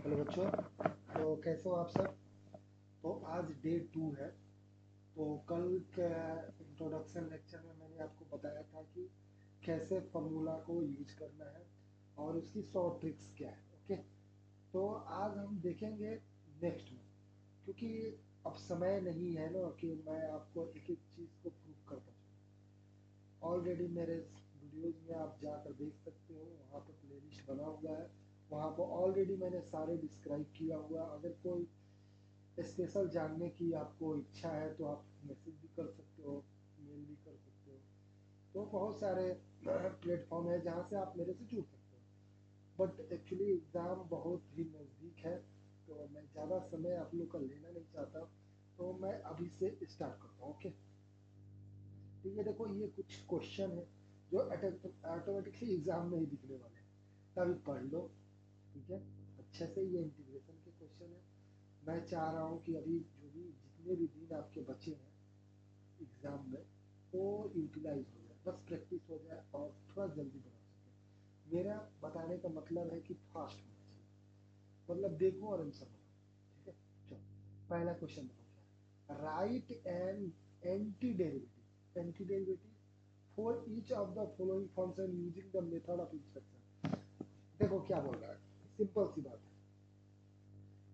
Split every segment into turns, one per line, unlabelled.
Hello बच्चों, तो कैसे हो आप सब। तो आज डे 2 है। तो कल के इंट्रोडक्शन लेक्चर में मैंने आपको बताया था कि कैसे फार्मूला को यूज करना है और उसकी 100 ट्रिक्स क्या है। ओके, तो आज हम देखेंगे नेक्स्ट में, क्योंकि अब समय नहीं है ना कि मैं आपको एक एक चीज़ को प्रूव करता चलूँ। ऑलरेडी मेरे वीडियोज़ में आप जाकर देख सकते हो, वहाँ पर प्लेलिस्ट बना हुआ है, वहाँ पर ऑलरेडी मैंने सारे डिस्क्राइब किया हुआ। अगर कोई स्पेशल जानने की आपको इच्छा है तो आप मैसेज भी कर सकते हो, मेल भी कर सकते हो। तो बहुत सारे प्लेटफॉर्म है जहाँ से आप मेरे से जुड़ सकते हो। बट एक्चुअली एग्ज़ाम बहुत ही नज़दीक है, तो मैं ज़्यादा समय आप लोग का लेना नहीं चाहता, तो मैं अभी से स्टार्ट करता हूँ। ओके, तो ये देखो, ये कुछ क्वेश्चन है जो ऑटोमेटिकली एग्ज़ाम में ही दिखने वाले हैं, तो अभी पढ़ लो। ठीक है, अच्छे से। ये इंटीग्रेशन के क्वेश्चन है। मैं चाह रहा हूँ कि अभी जो भी जितने भी दिन आपके बचे हैं एग्ज़ाम में, वो यूटिलाइज हो जाए, बस प्रैक्टिस हो जाए और थोड़ा जल्दी बना सके। मेरा बताने का मतलब है कि फास्ट होना चाहिए, मतलब देखो और आंसर बनाओ। ठीक है, चलो पहला क्वेश्चन बताओ क्या है। Right an anti derivative for each of the following function using the method of inspection. देखो क्या बोल रहा है, सिंपल सी बात है।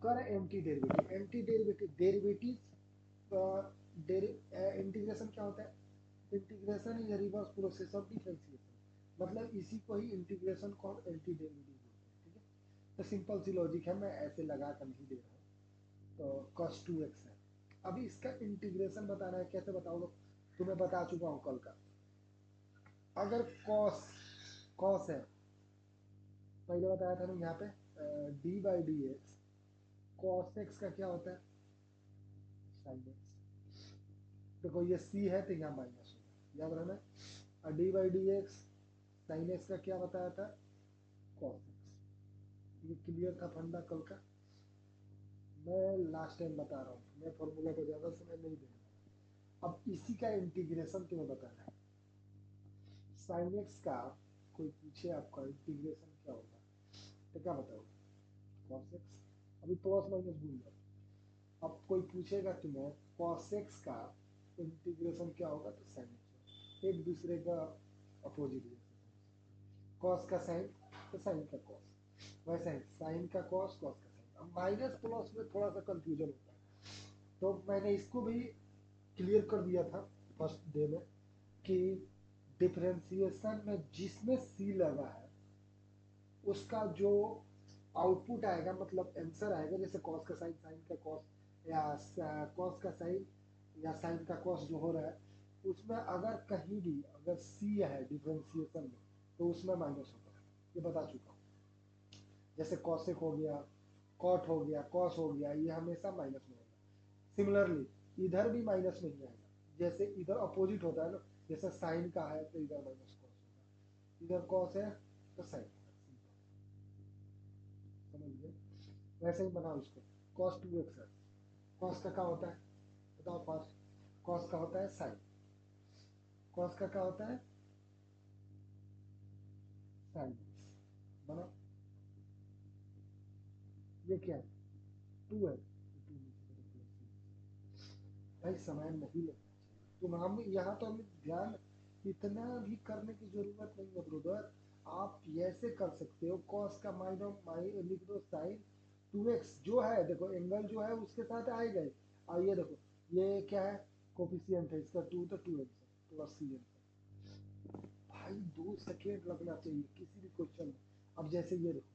कर एंटी डेरिवेटिव डेरिवेटिव इंटीग्रेशन क्या होता है। Integration is reverse process of differentiation, मतलब इसी को ही इंटीग्रेशन को हम एंटी डेरिवेटिव बोलते हैं। ठीक है, तो सिंपल सी लॉजिक है, मैं ऐसे लगा कर नहीं दे रहा हूँ। तो cos 2x है। अभी इसका इंटीग्रेशन बताना है, कैसे बताओगे। तुम्हें बता चुका हूँ कल का। अगर cos है, पहले बताया था ना यहाँ पे, D by D X. Cos x का क्या होता है, साइन एक्स। देखो ये सी है तो यहाँ माइनस होगा, याद रहना। और D by D x sine x का क्या बताया था, कॉस एक्स। ये क्लियर था फंडा कल का। मैं लास्ट टाइम बता रहा हूँ, मैं फॉर्मूला को ज़्यादा समय नहीं दे रहा। अब इसी का इंटीग्रेशन तुम्हें बताना है। साइन एक्स का कोई पूछे आपका इंटीग्रेशन क्या होगा, तो क्या बताओगे, कॉस एक्स। अभी प्लस माइनस भूल जाओ। अब कोई पूछेगा तुम्हें कॉस एक्स का इंटीग्रेशन क्या होगा, तो साइन एक्स। एक दूसरे का अपोजिट जैसे, कॉस का साइन तो साइन का कॉस, वैसा ही साइन का कॉस, कॉस का साइन। अब माइनस प्लस में थोड़ा सा कंफ्यूजन होता है, तो मैंने इसको भी क्लियर कर दिया था फर्स्ट डे में कि डिफरेंशिएशन में जिसमें सी लगा है उसका जो आउटपुट आएगा, मतलब आंसर आएगा, जैसे कॉस का साइन, साइन का कॉस, या कॉस का साइन या साइन का कॉस जो हो रहा है, उसमें अगर कहीं भी अगर सी है डिफरेंशिएशन में, तो उसमें माइनस होता है। ये बता चुका हूँ। जैसे कॉसेक हो गया, कॉट हो गया, कॉस हो गया, ये हमेशा माइनस में होगा। सिमिलरली इधर भी माइनस में ही आएगा, जैसे इधर अपोजिट होता है ना, जैसे साइन का है तो इधर माइनस कॉस होगा, इधर कॉस है तो साइन होगा। समझिए, वैसे ही बनाओ इसको। कॉस 2x है, कॉस का क्या होता है बताओ फास्ट। कॉस का होता है साइन, कॉस का क्या होता है साइन। बनाओ, ये क्या है, 2 है, भाई समय नहीं लगना चाहिए। तो हम यहाँ तो हमें ध्यान इतना भी करने की जरूरत नहीं है ब्रदर। आप ऐसे कर सकते हो, कॉस का माइनस लिख दो साइन 2x जो है, देखो एंगल जो है उसके साथ आएगा ही। और ये देखो, ये क्या है, कोफिशियंट है इसका 2, तो 2x प्लस सी एन। भाई 2 सेकेंड लगना चाहिए किसी भी क्वेश्चन में। अब जैसे ये देखो,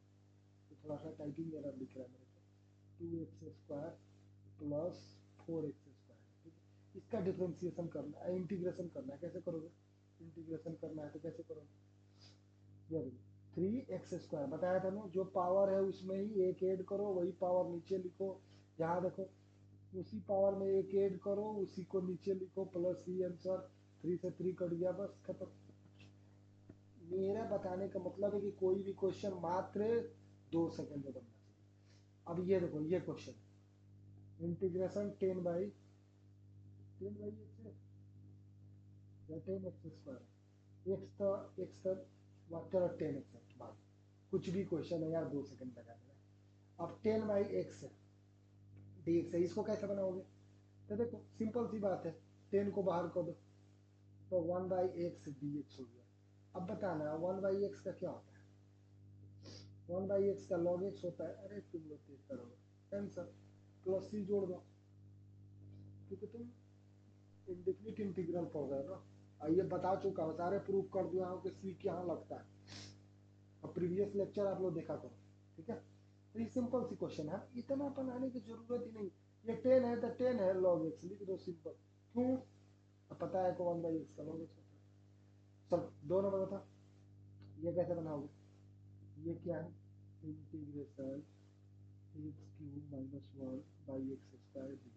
तो थोड़ा सा टाइपिंग एरर दिख रहा है मेरे को। 2x² plus 4x²। ठीक है, इसका डिफ्रेंसिएशन करना है, इंटीग्रेशन करना है। कैसे करोगे, इंटीग्रेशन करना है तो कैसे करोगे, ये देखो 3x² बताया था ना, जो पावर है उसमें ही एक ऐड करो, वही पावर नीचे लिखो। यहाँ देखो, उसी पावर में एक ऐड करो, उसी को नीचे लिखो, प्लस सी आंसर। 3 से 3 कट गया, बस खत्म। मेरा बताने का मतलब है कि कोई भी क्वेश्चन मात्र 2 सेकंड में बनना चाहिए। अब ये देखो, ये क्वेश्चन इंटीग्रेशन 10/10 या 10x²। एक्स तो वाटर और 10x बाद कुछ भी क्वेश्चन है यार, 2 सेकंड लगा देना। अब 10/x है dx है, इसको कैसे बनाओगे? तो देखो सिंपल सी बात है, 10 को बाहर कर दो तो 1/x dx हो गया। अब बताना 1/x का क्या होता है? 1/x का log x होता है। अरे तुम लोग तेज करोगे आंसर, प्लस सी जोड़ दो क्योंकि तुम इंडेफिनिट इंटीग्रल पढ़ रहे हो ना। ये बता चुका हूँ, सारे प्रूफ कर दिया हूँ कि सी यहाँ लगता है। अब प्रीवियस लेक्चर आप लोग देखा करो, ठीक है? तो ये सिंपल सी क्वेश्चन है, इतना बनाने की जरूरत ही नहीं। ये 10 है तो 10 है log x लिख दो सिंपल। क्यों? अब पता है को 1/x का log x होता है। चलो 2 नंबर बता, ये कैसे बनाओगे? ये क्या है? Integration x³ - 1/x² dx।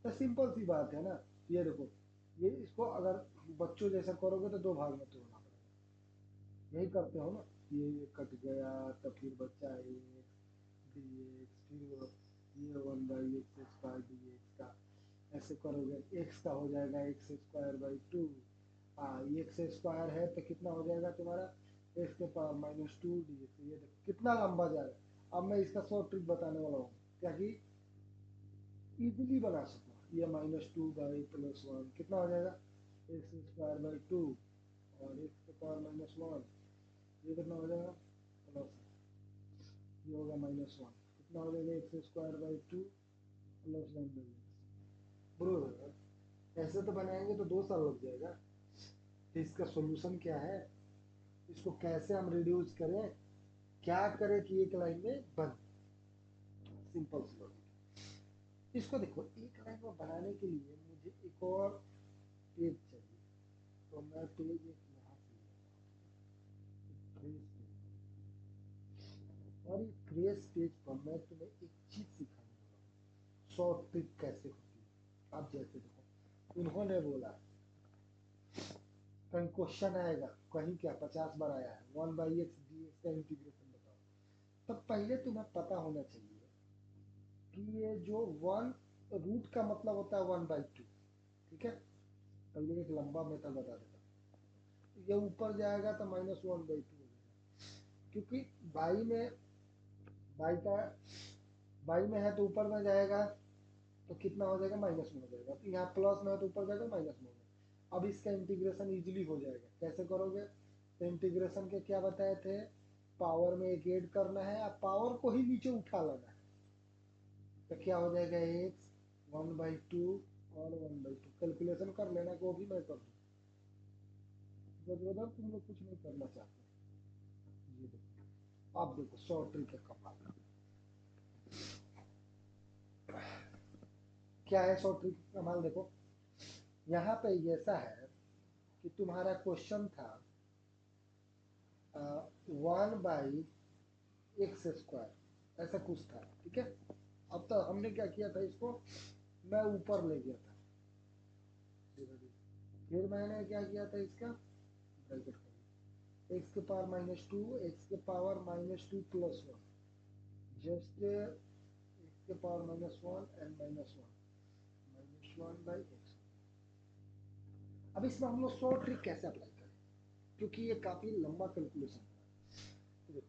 तो सिंपल सी बात है ना। ये देखो, ये इसको अगर बच्चों जैसा करोगे तो 2 भाग में तोड़ना पड़ेगा। यही करते हो ना, ये कट गया तो फिर बच्चा x dx, फिर ये 1/x² dx का ऐसे करोगे, x का हो जाएगा x²/2। x² है तो कितना हो जाएगा तुम्हारा x⁻² dx। ये देखो कितना लंबा जा रहा है। अब मैं इसका शॉर्ट ट्रिक बताने वाला हूँ, क्या कि इजीली बना सकूँ। ये -2/+1 कितना हो जाएगा x²/2 और x⁻1 ये कितना हो जाएगा प्लस, ये होगा -1 कितना हो जाएगा x²/2 + 1/x। बरोबर। ऐसे तो बनाएंगे तो 2 साल लग जाएगा। तो इसका सॉल्यूशन क्या है? इसको कैसे हम रिड्यूस करें, क्या करें कि एक लाइन में बन। सिंपल सी लॉजिक। इसको देखो, एक लाइन में बनाने के लिए मुझे एक और पेज चाहिए, तो मैं पेज एक यहाँ से फ्रेश पेज, और ये फ्रेश पेज पर मैं तुम्हें एक चीज सिखाने वाला हूँ, शॉर्ट ट्रिक कैसे होती है। आप जैसे देखो, उन्होंने बोला कहीं क्वेश्चन आएगा, कहीं क्या 50 बार आया है 1/x dx का इंटीग्रेशन बताओ। तब पहले तुम्हें पता होना चाहिए कि ये जो 1 रूट का मतलब होता है 1/2, ठीक है? पहले एक लंबा मेथड बता देता हूँ। ये ऊपर जाएगा तो -1/2 हो जाएगा, क्योंकि बाई में बाई का बाई में है तो ऊपर में जाएगा तो कितना हो जाएगा माइनस में हो जाएगा। तो यहाँ प्लस में है तो ऊपर जाएगा माइनस में हो जाएगा। अब इसका इंटीग्रेशन इजीली हो जाएगा। कैसे करोगे? तो इंटीग्रेशन के क्या बताए थे, पावर में एक ऐड करना है, अब पावर को ही नीचे उठा लेना है। तो क्या हो जाएगा x 1/2 और 1/2। कैलकुलेशन कर लेना कि वो भी मैं कर दूँ, जब तुम लोग कुछ नहीं करना चाहते। ये देखो, आप देखो शॉर्ट ट्रिक है कमाल का। क्या है शॉर्ट ट्रिक कमाल? देखो यहाँ पे ऐसा है कि तुम्हारा क्वेश्चन था 1/x², ऐसा कुछ था, ठीक है? अब तो हमने क्या किया था, इसको मैं ऊपर ले गया था, फिर मैंने क्या किया था, इसका ब्रैकेट कर x⁻2 x⁻2 + 1 just x⁻1 and -1/x। अब इसमें हम लोग शॉर्ट ट्रिक कैसे अप्लाई करें, क्योंकि ये काफी लंबा कैलकुलेशन है। तो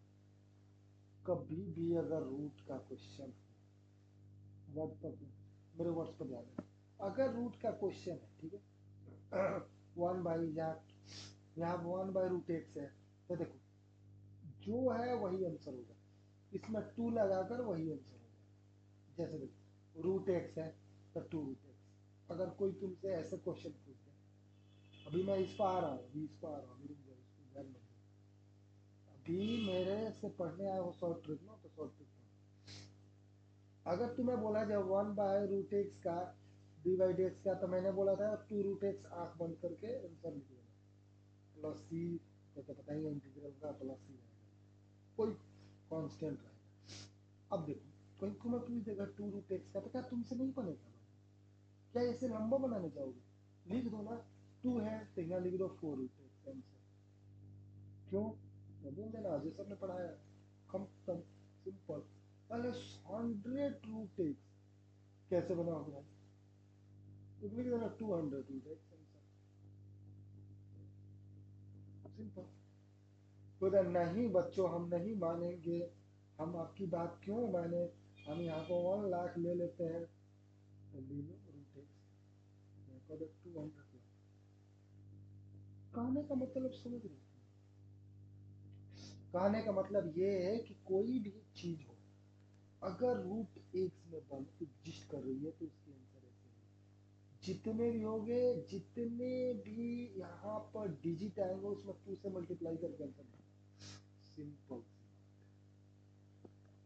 कभी भी अगर रूट का क्वेश्चन वर्ड पर, मेरे वर्ड्स पर ध्यान दें, अगर रूट का क्वेश्चन है, ठीक है, 1/, यहाँ 1/√x है, तो देखो जो है वही आंसर होगा, इसमें 2 लगाकर वही आंसर होगा। जैसे देखो √x है तो 2√x। अगर कोई तुमसे ऐसे क्वेश्चन पूछ दे, अभी मैं इस पर आ रहा हूँ, रुक जाओ, इसको ध्यान में दो। अभी मेरे से पढ़ने आए हो शॉर्ट ट्रिक ना, तो शॉर्ट ट्रिक अगर तुम्हें बोला जाए 1/√x का d/x का, तो मैंने बोला था 2√x आंख बंद करके आंसर लिख देना, प्लस सी, तो पता ही है इंटीग्रल का प्लस सी रहेगा, कोई कांस्टेंट रहेगा। अब देखो कोई तुम्हें पूछ देगा 2√x का, तो क्या तुमसे नहीं बनेगा? क्या इसे लंबा बनाने चाहोगे? लिख दो ना, 2 है तो यहाँ लिख दो 4√x आंसर। क्यों? तो बोल देना अजय सर ने पढ़ाया, कम कम सिंपल। पहले 100√x कैसे बनाओगे भाई? तो लिख देना 200√x आंसर, सिंपल। बोला नहीं बच्चों हम नहीं मानेंगे, हम आपकी बात क्यों माने, हम यहाँ को 1 लाख ले लेते हैं, तो ले लो रूट एक्स को 200 लाख। कहने का मतलब समझ रहे हो? कहने का मतलब ये है कि कोई भी चीज हो, अगर रूट एक्स में बन एग्जिस्ट कर रही है तो उसकी आंसर ऐसे है। जितने भी होंगे, जितने भी यहाँ पर डिजिट आएंगे उसमें 2 से मल्टीप्लाई करके आंसर निकालो। सिंपल।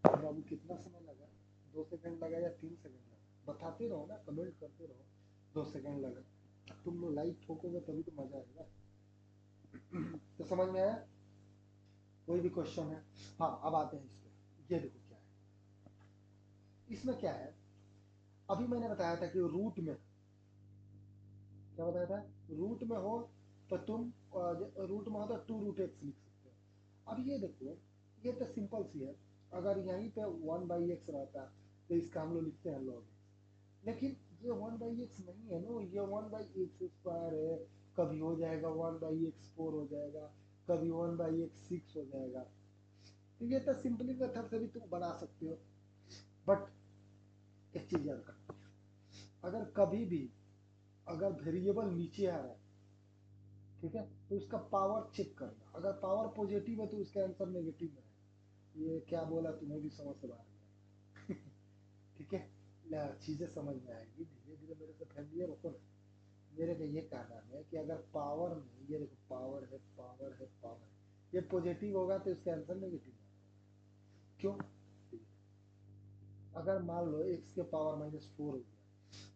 बाबू कितना समय लगा? 2 सेकंड लगा या 3 सेकंड लगा? बताते रहो ना, कमेंट करते रहो। 2 सेकंड लगा, तुम लोग लाइक ठोकोगे तभी तो मजा आएगा। तो समझ में आया? कोई भी क्वेश्चन है? हाँ, अब आते हैं इस पे। ये देखो क्या है इसमें, क्या है अभी मैंने बताया था कि रूट में, क्या बताया था, रूट में हो तो तुम रूट में हो तो 2√x लिख सकते हो। अब ये देखो, ये तो सिंपल सी है। अगर यहीं पे 1/x रहता तो इसका हम लोग लिखते हैं log x। लेकिन ये 1/x नहीं है ना, ये 1/x² है। कभी हो जाएगा 1/x4 हो जाएगा, कभी 1/x6 हो जाएगा। तो ये तो सिंपली मेथड से भी तुम बना सकते हो। बट एक चीज याद रखना, अगर कभी भी अगर वेरिएबल नीचे आ रहा है, ठीक है, तो उसका पावर चेक करना। अगर पावर पॉजिटिव है तो उसका आंसर नेगेटिव में है। ये क्या बोला, तुम्हें भी समझ से बाहर गया। ठीक है, चीजें समझ में आएगी धीरे धीरे, मेरे से फैमिलियर होको ना। मेरे को ये कहना है कि अगर पावर में, ये देखो पावर है, पावर है, पावर है, ये पॉजिटिव होगा तो इसका आंसर नेगेटिव है। क्यों? अगर मान लो x के पावर -4 हो गया,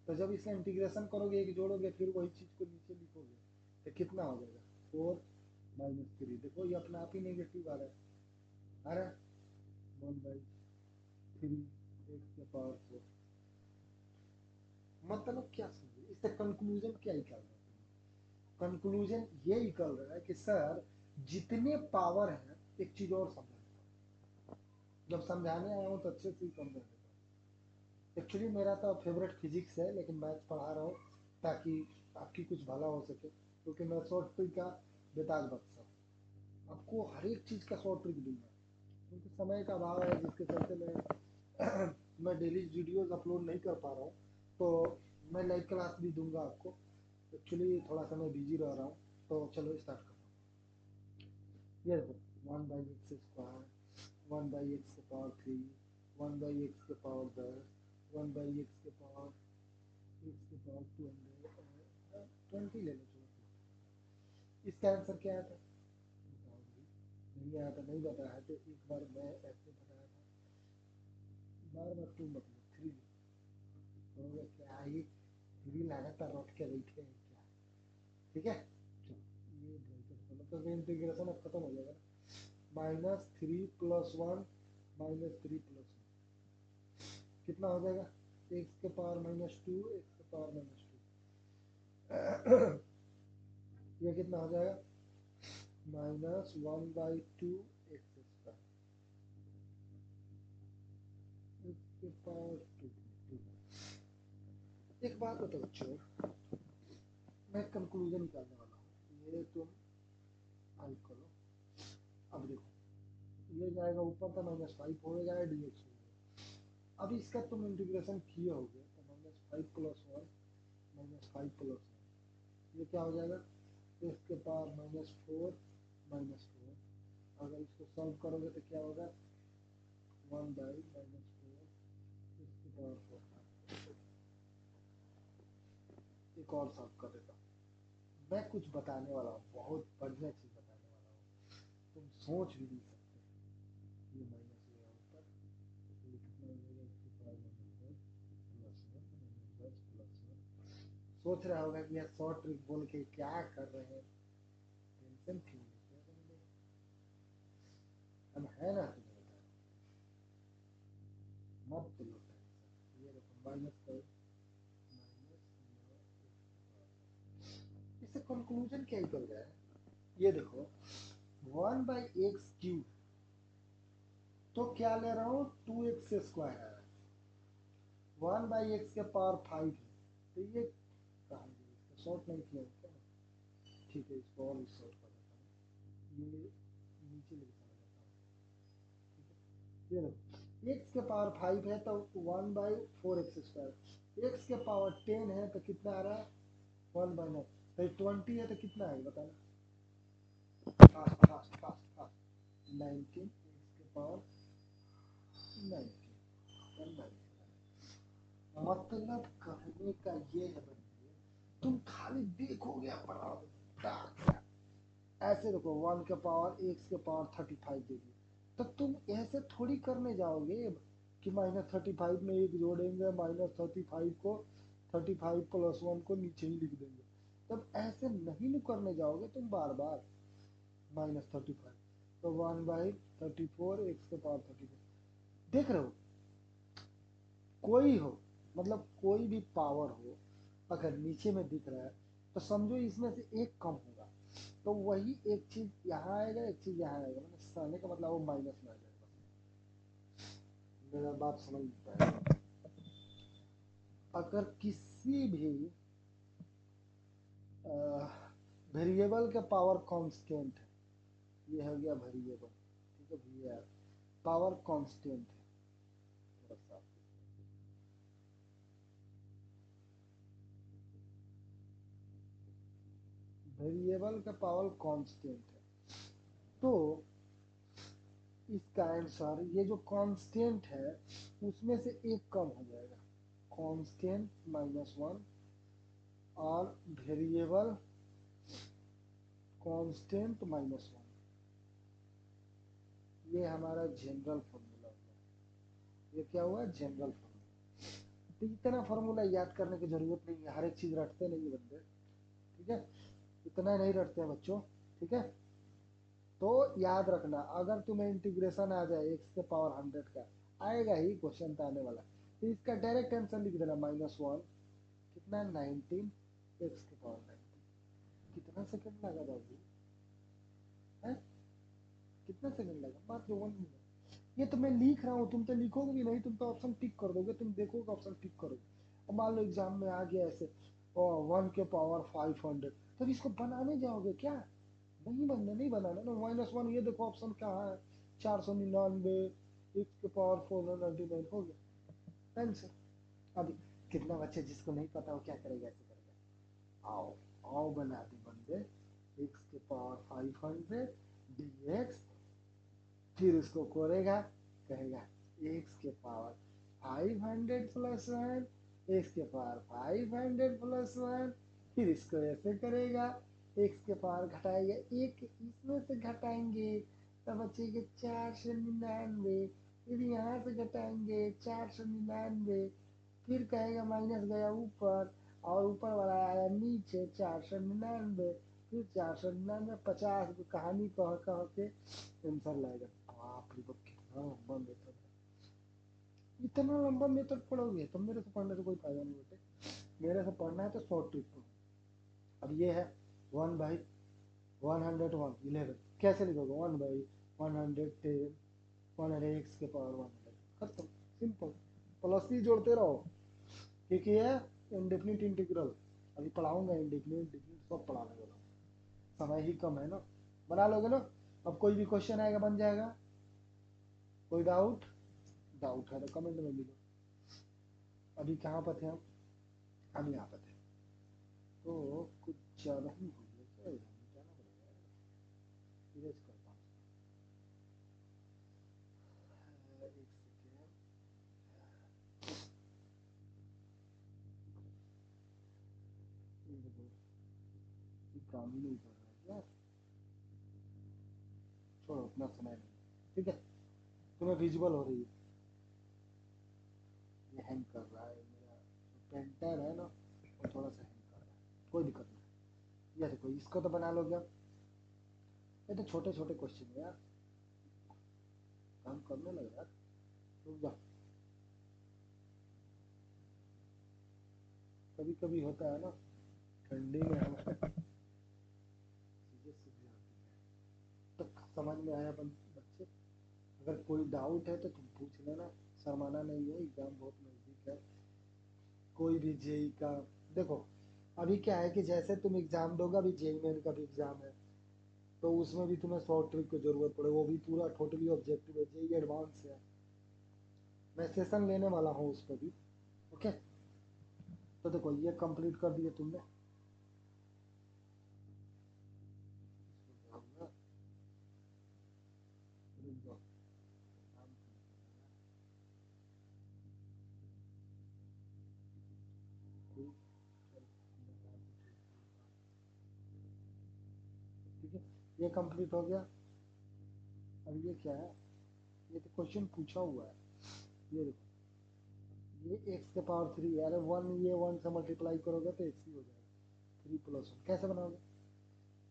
तो जब इसका इंटीग्रेशन करोगे, एक जोड़ोगे, फिर वही चीज को नीचे लिखोगे, तो कितना हो जाएगा? 4 - 3। देखो ये अपना आप ही नेगेटिव आ रहा है, आ रहा है 1/3 एक्स के पावर 4। मतलब क्या समझे इससे, कंक्लूजन क्या निकाल रहा है? कंक्लूजन ये निकल रहा है कि सर जितने पावर है, एक चीज और समझा, जब समझाने आया हूँ तो अच्छे से समझा देता हूँ। एक्चुअली मेरा तो फेवरेट फिजिक्स है, लेकिन मैथ्स पढ़ा रहा हूँ ताकि आपकी कुछ भला हो सके, क्योंकि मैं शॉर्ट ट्रिक का बेताज बख्शा हूँ। आपको हर एक चीज़ का शॉर्ट ट्रिक दूंगा, क्योंकि समय का अभाव है जिसके चलते मैं डेली वीडियोस अपलोड नहीं कर पा रहा हूँ। तो मैं लाइव क्लास भी दूंगा आपको। एक्चुअली थोड़ा सा मैं बिजी रह रहा हूँ, तो चलो स्टार्ट करता हूँ। ये देखो 1/x², 1/x के पावर 3, 1/x के पावर 10, 1/x के पावर x के पावर 220 ले लो, चलो। इसका आंसर क्या आया था? बताओ भाई। नहीं आया था, नहीं बताया तो एक बार मैं ऐसे बताया था, बार बार तुम मतलब 3 हो गया क्या ही, 3 लगातार रट के बैठे हैं क्या? ठीक है, चलो ये ब्रैकेट खोलो तो इंटीग्रेशन अब खत्म हो जाएगा ना। -3 + 1 -3 + 1 कितना हो जाएगा? एक्स के पावर -2, एक्स के पावर -2। ये कितना हो जाएगा? -1/2 x², एक्स के पावर 2। एक बात बताओ बच्चों, मैं कंक्लूजन निकालने वाला हूँ, ये तुम हल करो। अब देखो, ये जाएगा ऊपर तो -5 हो जाएगा, dx हो जाएगा। अब इसका तुम इंटीग्रेशन किए होगे तो -5 + 1 -5 + 1, ये क्या हो जाएगा? एक्स के पावर -4 -4। अगर इसको सॉल्व करोगे तो क्या होगा? 1/-4 एक्स के पावर 4। एक और सॉल्व कर देता हूँ। मैं कुछ बताने वाला हूँ, बहुत बढ़िया चीज बताने वाला हूँ, तुम सोच भी नहीं सकते। ये माइनस हो गया ऊपर, तो ये कितना हो जाएगा? इसके पावर -10 + 1 -10 + 1। सोच रहा होगा कि यार शॉर्ट ट्रिक बोल के क्या कर रहे हैं, टेंशन क्यों लेते हैं बंदे? हम है ना, तुम्हें बता रहा हूँ, मत लो टेंशन। ये देखो माइनस करो, इससे कंक्लूजन क्या निकल रहा है? ये देखो 1/x³ तो क्या ले रहा हूँ? 2x² है। 1/x के पावर 5 है, तो ये कहाँ गया? इसका शॉर्ट नहीं किया क्या? ठीक है, इसको और शॉर्ट कर देता हूँ, ये नीचे लेके चला जाता हूँ। ठीक है, ये देखो एक्स के पावर 5 है तो 1/4x², एक्स के पावर 10 है तो कितना आ रहा है 1/9, तो 20 है तो कितना है बताना, fast fast fast fast 19 x के पावर 19, मतलब कहने का ये है बंदे, तुम खाली देखोगे अपना ऐसे देखो 1 के पावर एक्स के पावर 35 दे दी, तो तुम ऐसे थोड़ी करने जाओगे कि -35 में एक जोड़ेंगे, -35 को 35 + 1 को नीचे ही लिख देंगे, तब ऐसे नहीं न करने जाओगे तुम बार बार -35, तो 1/34 एक्स के पावर 34, देख रहे हो कोई हो, मतलब कोई भी पावर हो अगर नीचे में दिख रहा है तो समझो इसमें से एक कम होगा, तो वही एक चीज यहाँ आएगा एक चीज यहाँ आएगा, मतलब सहने का मतलब वो माइनस में आ जाएगा। मेरा बात समझ पाएगा, अगर किसी भी वेरिएबल का पावर कांस्टेंट है, ये हो गया वेरिएबल, ठीक है भैया, पावर कांस्टेंट है, वेरिएबल का पावर कांस्टेंट है, तो इसका आंसर ये जो कांस्टेंट है उसमें से एक कम हो जाएगा, कांस्टेंट -1 और वेरिएबल कांस्टेंट -1, ये हमारा जनरल फॉर्मूला हुआ, ये क्या हुआ जनरल फॉर्मूला। तो इतना फॉर्मूला याद करने की जरूरत नहीं है, हर एक चीज रटते नहीं है बंदे, ठीक है, इतना नहीं रटते हैं बच्चों, ठीक है। तो याद रखना अगर तुम्हें इंटीग्रेशन आ जाए एक्स के पावर 100 का, आएगा ही क्वेश्चन तो आने वाला, तो इसका डायरेक्ट आंसर लिख देना -1, कितना 19 एक्स के पावर 19, कितना सेकंड लगा बाबू है, कितना सेकंड लगा, मात्र 1 मिनट। ये तो मैं लिख रहा हूँ, तुम तो लिखोगे भी नहीं, तुम तो ऑप्शन टिक कर दोगे, तुम देखोगे ऑप्शन टिक करोगे, अब मान लो एग्जाम में आ गया ऐसे 1 के पावर 500, तब इसको बनाने जाओगे क्या, नहीं बनना, नहीं बनाना ना, -1, ये देखो ऑप्शन कहाँ है, 499 एक्स के पावर 499 हो गया आंसर। अभी कितना बच्चे जिसको नहीं पता वो क्या करेगा, ऐसे करेगा, आओ आओ बना दे बंदे, एक्स के पावर 500 dx, फिर उसको करेगा, कहेगा एक्स के पावर 500 + 1, एक्स के पावर 500 + 1, फिर इसको ऐसे करेगा, एक्स के पावर घटाएगा एक, इसमें से घटाएंगे तब बचेगा 499, फिर यहाँ से घटाएंगे 499, फिर कहेगा माइनस गया ऊपर और ऊपर वाला आया नीचे 499, फिर 499 50 कहानी कह कह के आंसर लाएगा। बाप रे बाप कितना लंबा मेथड है, इतना लंबा मेथड पढ़ोगे तो मेरे से पढ़ने से कोई फायदा नहीं बेटे, मेरे से पढ़ना है तो शॉर्ट ट्रिक पढ़ो। अब ये है 1/101 कैसे लिखोगे, 1/110 100 एक्स के पावर 100, खत्म, सिंपल, प्लस ही जोड़ते रहो, क्योंकि ये इंडेफिनिट इंटीग्रल, अभी पढ़ाऊंगा इंडेफिनिट इंटीग्रल सब पढ़ाने वाला हूँ, समय ही कम है ना, बना लोगे ना। अब कोई भी क्वेश्चन आएगा बन जाएगा, कोई डाउट, डाउट है तो कमेंट में लिखो। अभी कहाँ पर थे हम यहाँ पर थे, तो कुछ ज़्यादा ही हो गया क्या, जाना पड़ेगा, इरेज करता हूँ, एक सेकेंड, ये देखो ये काम ही नहीं कर रहा है क्या, छोड़ो उतना समय नहीं, ठीक है, तुम्हें विजुअल हो रही है, ये हैंग कर रहा है मेरा पेंटर है ना, वो थोड़ा सा हैंग कर रहा है, कोई दिक्कत नहीं, ये देखो इसको तो बना लोगे आप, ये तो छोटे छोटे क्वेश्चन है यार, काम करने लगे यार, रुक जाओ, कभी कभी होता है ना ठंडी में हम चीज़ें सीख जाती हैं, तो समझ में आया बच्चे, अगर कोई डाउट है तो तुम पूछ लेना, शर्माना नहीं है, एग्जाम बहुत नज़दीक है, कोई भी जेई का, देखो अभी क्या है कि जैसे तुम एग्जाम दोगे, अभी जेई मेन का भी एग्जाम है, तो उसमें भी तुम्हें शॉर्ट ट्रिक की जरूरत पड़े, वो भी पूरा टोटली ऑब्जेक्टिव है, जेई एडवांस है, मैं सेशन लेने वाला हूँ उस पर भी। ओके, तो देखो ये कंप्लीट कर दिए तुमने। ठीक है, ये कंप्लीट हो गया। अब ये क्या है, ये तो क्वेश्चन पूछा हुआ है। ये देखो, ये एक्स के पावर थ्री है। अरे वन, ये वन से मल्टीप्लाई करोगे तो एक्स ही हो जाएगा। थ्री प्लस वन कैसे बनाओगे?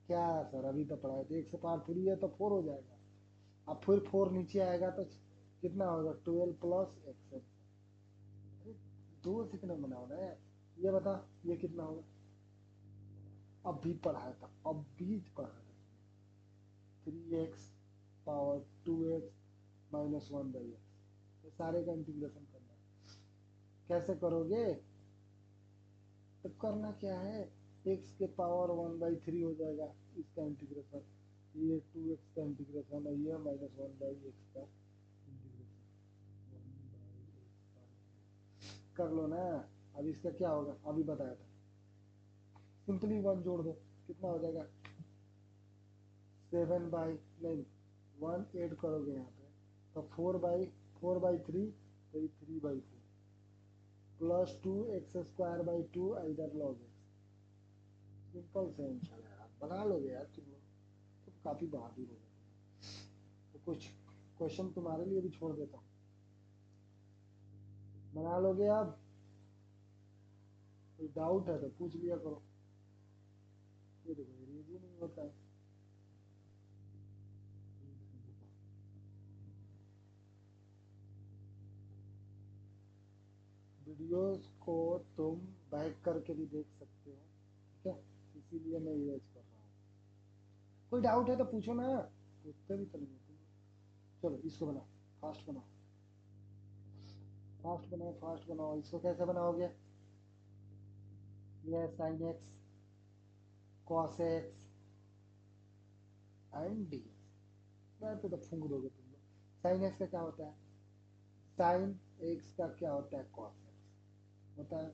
क्या सर, अभी तो पढ़ाए थे, एक्स के पावर थ्री है तो फोर हो जाएगा। अब फिर फोर नीचे आएगा तो कितना होगा? Twelve plus x. अरे दो से कितना बनाओ ना यार। ये बता, ये कितना होगा? अब भी पढ़ाया था, अब भी पढ़ाया था। Three X power two X minus one by X, ये सारे का इंटीग्रेशन करना है। कैसे करोगे? तो करना क्या है, एक्स के पावर वन बाई थ्री हो जाएगा इसका इंटीग्रेशन, ये टू एक्स का इंटीग्रेशन है, ये माइनस वन बाई एक्स का इंटीग्रेशन, कर लो ना। अब इसका क्या होगा, अभी बताया था। सिंपली वन जोड़ दो, कितना हो जाएगा? सेवन बाई, नहीं, वन एड करोगे यहाँ पे तो फोर बाई थ्री, तो ये three by four plus two x square by two इधर लॉग एक्स। सिंपल से आंसर है यार, बना लोगे यार तुम लोग, तुम काफी बहादुर हो गए। तो कुछ क्वेश्चन तुम्हारे लिए भी छोड़ देता हूँ, बना लोगे आप? कोई डाउट है तो पूछ लिया करो। ये देखो, ये इजी नहीं होता है। वीडियोस को तुम बैक करके भी देख सकते हो, ठीक है, इसीलिए मैं यूज कर रहा हूँ। कोई डाउट है तो पूछो ना, पूछते भी तो नहीं हो तुम। चलो इसको बनाओ, फास्ट बनाओ, फास्ट बनाओ, फास्ट बनाओ। इसको कैसे बनाओगे? ये sine x cos x and D x. मैं तो फूंक दोगे तुम लोग। साइन एक्स का क्या होता है? साइन एक्स का क्या होता है? कॉस एक्स होता है,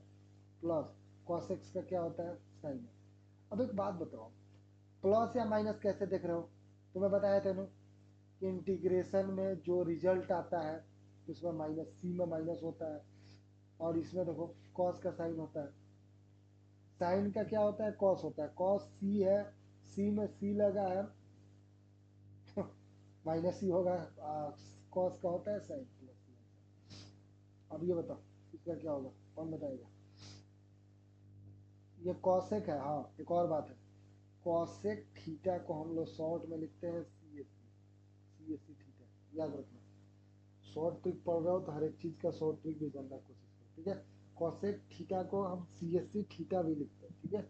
प्लस कॉस एक्स का क्या होता है? Sine x. अब एक बात बताओ, प्लस या माइनस कैसे देख रहे हो? तुम्हें बताया था ना कि इंटीग्रेशन में जो रिजल्ट आता है उसमें माइनस, सी में माइनस होता है, और इसमें देखो कॉस का साइन होता है। साइन का क्या होता है? कॉस होता है। कॉस सी है, सी में सी लगा है माइनस ही होगा। कॉस का होता है साइन प्लस। अब ये बताओ इसका क्या होगा, कौन बताएगा? ये कॉसेक है। हाँ, एक और बात है, कॉसेक थीटा को हम लोग शॉर्ट में लिखते हैं C S C, C S C theta, याद रखना। शॉर्ट ट्रिक पढ़ रहे हो तो हर एक चीज का शॉर्ट ट्रिक भी जानने की कोशिश करो, ठीक है। कॉसेक थीटा को हम सी एस सी थीटा भी लिखते हैं, ठीक है।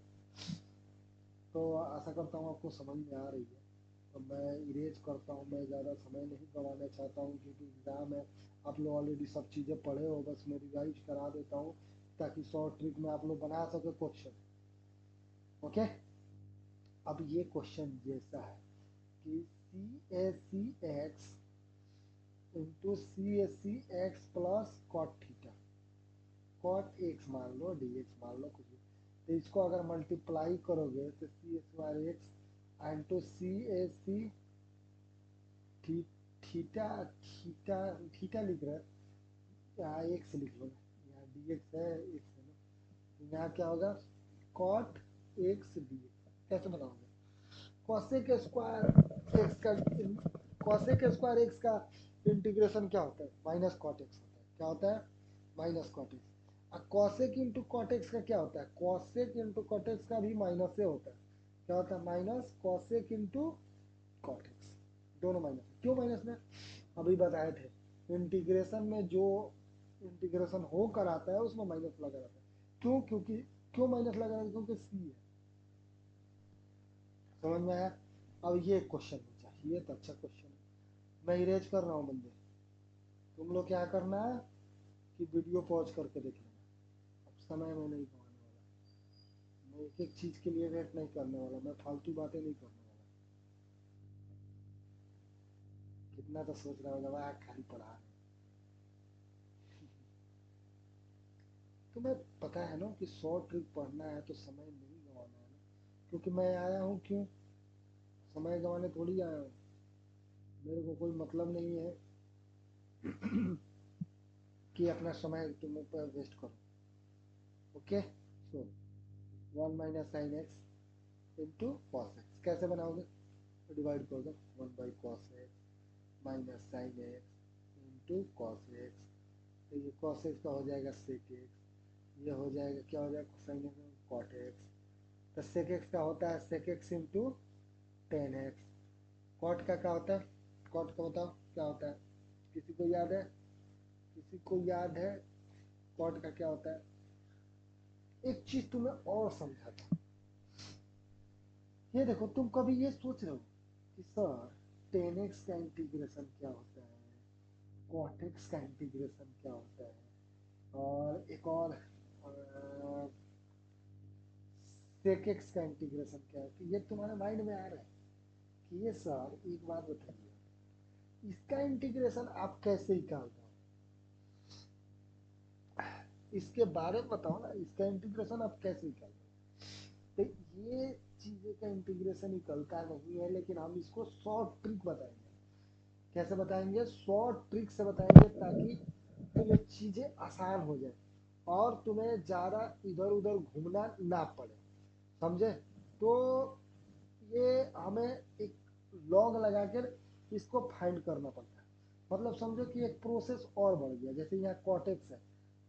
तो आशा करता हूँ आपको समझ में आ रही है। तो मैं इरेज करता हूँ, मैं ज़्यादा समय नहीं गंवाना चाहता हूँ क्योंकि एग्ज़ाम है। आप लोग ऑलरेडी सब चीज़ें पढ़े हो, बस मैं रिवाइज करा देता हूँ ताकि शॉर्ट ट्रिक में आप लोग बना सके क्वेश्चन। ओके, अब ये क्वेश्चन जैसा है कि C A C X into C A C X plus cot theta, cot X मान लो, डी एक्स मान लो, कुछ भी। तो इसको अगर मल्टीप्लाई करोगे तो सी square X into C A C theta, theta theta लिख रहे हैं, यहाँ एक्स लिख लो ना, यहाँ डी एक्स है, एक्स है ना, तो यहाँ क्या होगा? Cot X D X. कैसे बनाओगे? कॉसेक स्क्वायर एक्स का, कॉसेक स्क्वायर एक्स का इंटीग्रेशन क्या होता है? माइनस कॉट एक्स होता है। क्या होता है? Minus cot X. और कॉसेक इंटू कॉट एक्स का क्या होता है? कॉसेक इंटू कॉट एक्स का भी माइनस से होता है। क्या होता है? Minus cosec into cot X, दोनों माइनस। क्यों माइनस में? अभी बताए थे, इंटीग्रेशन में जो इंटीग्रेशन हो कर आता है उसमें माइनस लगा रहता है। क्यों? क्योंकि क्यों माइनस लगा रहता है? क्योंकि सी है। समझ में आया? अब ये क्वेश्चन चाहिए तो अच्छा क्वेश्चन है, मैं इरेज कर रहा हूँ बंदे। तुम लोग क्या करना है कि वीडियो पॉज करके देख लेना। अब समय में नहीं गवाने वाला, मैं एक एक चीज़ के लिए वेट नहीं करने वाला, मैं फालतू बातें नहीं करने वाला। कितना तो सोच रहा होगा वाह खाली पढ़ा रहे हैं। तुम्हें पता है ना कि 100 ट्रिक पढ़ना है तो समय नहीं गंवाना है ना, क्योंकि मैं आया हूँ क्यों, समय गंवाने थोड़ी आया हूँ। मेरे को कोई मतलब नहीं है कि अपना समय तुम पर वेस्ट करो। ओके, सो 1 - sin x into cos x कैसे बनाओगे, डिवाइड कर दो 1/cos x minus sine x into cos X. तो ये कॉस एक्स का हो जाएगा सेक एक्स, ये हो जाएगा क्या हो जाएगा साइन एक्स कॉट एक्स। तो सेक एक्स का होता है sec X into tan X. Cot का क्या होता है, कॉट का बताओ क्या होता है, किसी को याद है, किसी को याद है कॉट का क्या होता है। एक चीज तुम्हें और समझाता हूँ, ये देखो तुम कभी ये सोच रहे हो कि सर टेन एक्स का इंटीग्रेशन क्या होता है, कॉट एक्स का इंटीग्रेशन क्या होता है, और एक और सेक एक्स का इंटीग्रेशन क्या है। तो ये तुम्हारे माइंड में आ रहा है कि ये सर एक बात बताइए, इसका इंटीग्रेशन आप कैसे निकालते हो, इसके बारे में बताओ ना, इसका इंटीग्रेशन आप कैसे निकालते हो। तो ये चीज़ें का इंटीग्रेशन निकलता नहीं है, लेकिन हम इसको शॉर्ट ट्रिक बताएंगे। कैसे बताएंगे, शॉर्ट ट्रिक से बताएंगे ताकि तुम्हें चीज़ें आसान हो जाए और तुम्हें ज़्यादा इधर उधर घूमना ना पड़े, समझे। तो ये हमें एक लॉग लगाकर इसको फाइंड करना पड़ता है। मतलब समझो कि एक प्रोसेस और बढ़ गया, जैसे यहाँ कॉटेक्स है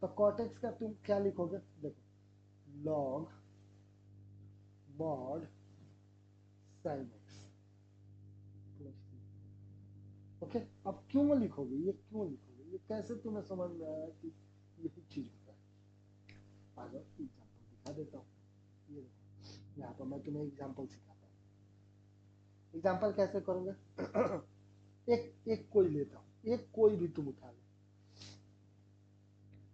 तो कॉटेक्स का तुम क्या लिखोगे, देखो log mod sine X plus. Okay, अब क्यों लिखोगे, ये क्यों लिखोगे, ये कैसे तुम्हें समझ में आया कि यही चीज होता है। आ जाओ एग्जाम्पल दिखा देता हूँ। ये देखो यहाँ पर मैं तुम्हें एग्जाम्पल सिखाता हूँ। एग्जाम्पल कैसे करूँगा एक एक कोई लेता हूँ, एक कोई भी तुम उठा लो।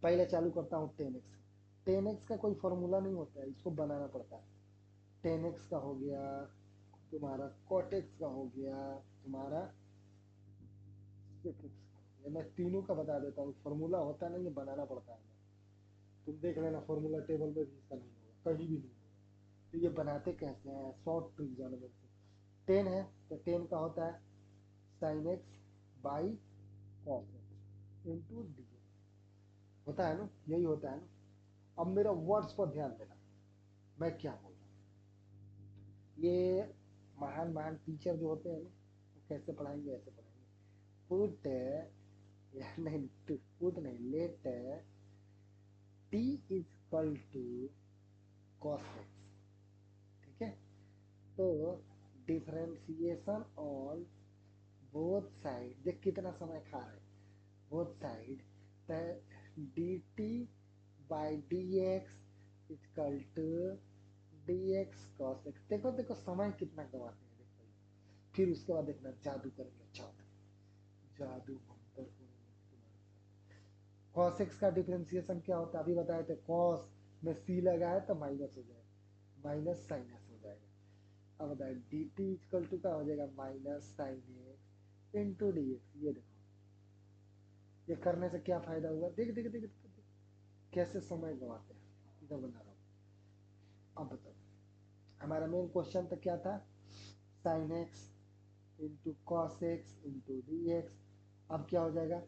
पहले चालू करता हूँ 10x। 10x का कोई फॉर्मूला नहीं होता है, इसको बनाना पड़ता है। 10x का हो गया तुम्हारा, cot x का हो गया तुम्हारा, sec x का हो गया। मैं तीनों का बता देता हूँ, फॉर्मूला होता नहीं है, बनाना पड़ता है। तुम देख लेना फॉर्मूला टेबल में भी इसका नहीं होगा, कहीं भी नहीं होगा। तो ये बनाते कैसे हैं, शॉर्ट ट्रिक जानने से। 10 है तो 10 का होता है sine x by cos x into D, होता है ना, यही होता है ना। अब मेरा वर्ड्स पर ध्यान देना, मैं क्या बोल रहा हूँ। ये महान महान टीचर जो होते हैं ना, वो कैसे पढ़ाएंगे, ऐसे पढ़ाएंगे। पुट नहीं, पुट नहीं, let T is equal to cos X, ठीक है। तो डिफरेंशिएशन ऑन बोथ साइड, देख कितना समय खा रहे हैं, both side D T by D X equal to D X cos X. देखो देखो समय कितना गवाते हैं, देखो। फिर उसके बाद देखना जादू करेंगे, जादू जादू मंतर करेंगे। कॉस एक्स का डिफरेंशिएशन क्या होता है, अभी बताए थे, कॉस में सी लगाए तो माइनस हो जाएगा, माइनस साइनस हो जाएगा। अब बताए डी टी इक्वल टू का हो जाएगा minus sine x into D x. ये देखो, ये करने से क्या फायदा हुआ, देख देख देख, देख, देख कैसे समय गवाते हैं। इधर बना रहा हूँ। अब बताओ, हमारा मेन क्वेश्चन तो क्या था, sine x into cos x into D x. अब क्या हो जाएगा,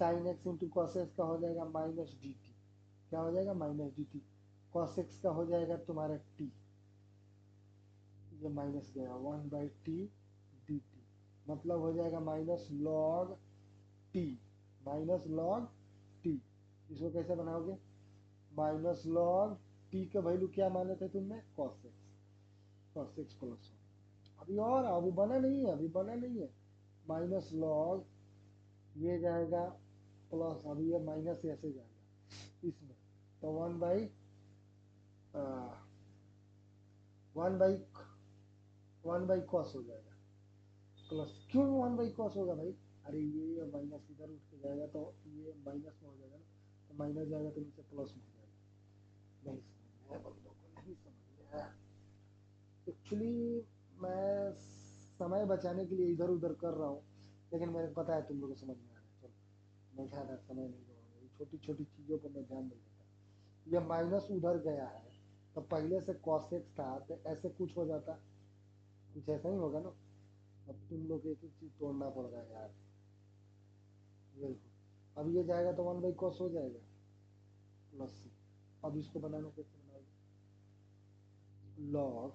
sine x into cos x का हो जाएगा माइनस डी टी, क्या हो जाएगा minus D T. Cos x का हो जाएगा तुम्हारा टी, ये माइनस गया 1/t dt, मतलब हो जाएगा minus log T, minus log T. इसको कैसे बनाओगे, माइनस लॉग टी का वैल्यू क्या माने थे तुमने, cos x, cos X plus one. अभी और अभी बना नहीं है, अभी बना नहीं है। माइनस लॉग ये जाएगा प्लस, अभी ये माइनस ऐसे जाएगा इसमें, तो 1/1/1 कॉस हो जाएगा प्लस। क्यों 1/कॉस होगा भाई, अरे ये माइनस इधर उठ के जाएगा तो ये माइनस में हो जाएगा ना, तो माइनस जाएगा तो नीचे प्लस में हो जाएगा। नहीं समझ में आया बंदों को, नहीं समझ में आया। एक्चुअली मैं समय बचाने के लिए इधर उधर कर रहा हूँ, लेकिन मेरे को पता है तुम लोग को समझ में आ रहा है। चलो मैं ज़्यादा समय नहीं दूंगा, छोटी छोटी चीज़ों पर मैं ध्यान नहीं देता। ये माइनस उधर गया है तो पहले से cos x था तो ऐसे कुछ हो जाता, कुछ ऐसा ही होगा ना। अब तुम लोग एक एक चीज तोड़ना पड़ रहा है यार। ये देखो अब ये जाएगा तो 1/cos हो जाएगा प्लस सी। अब इसको बनाना कैसे बनाओगे, लॉग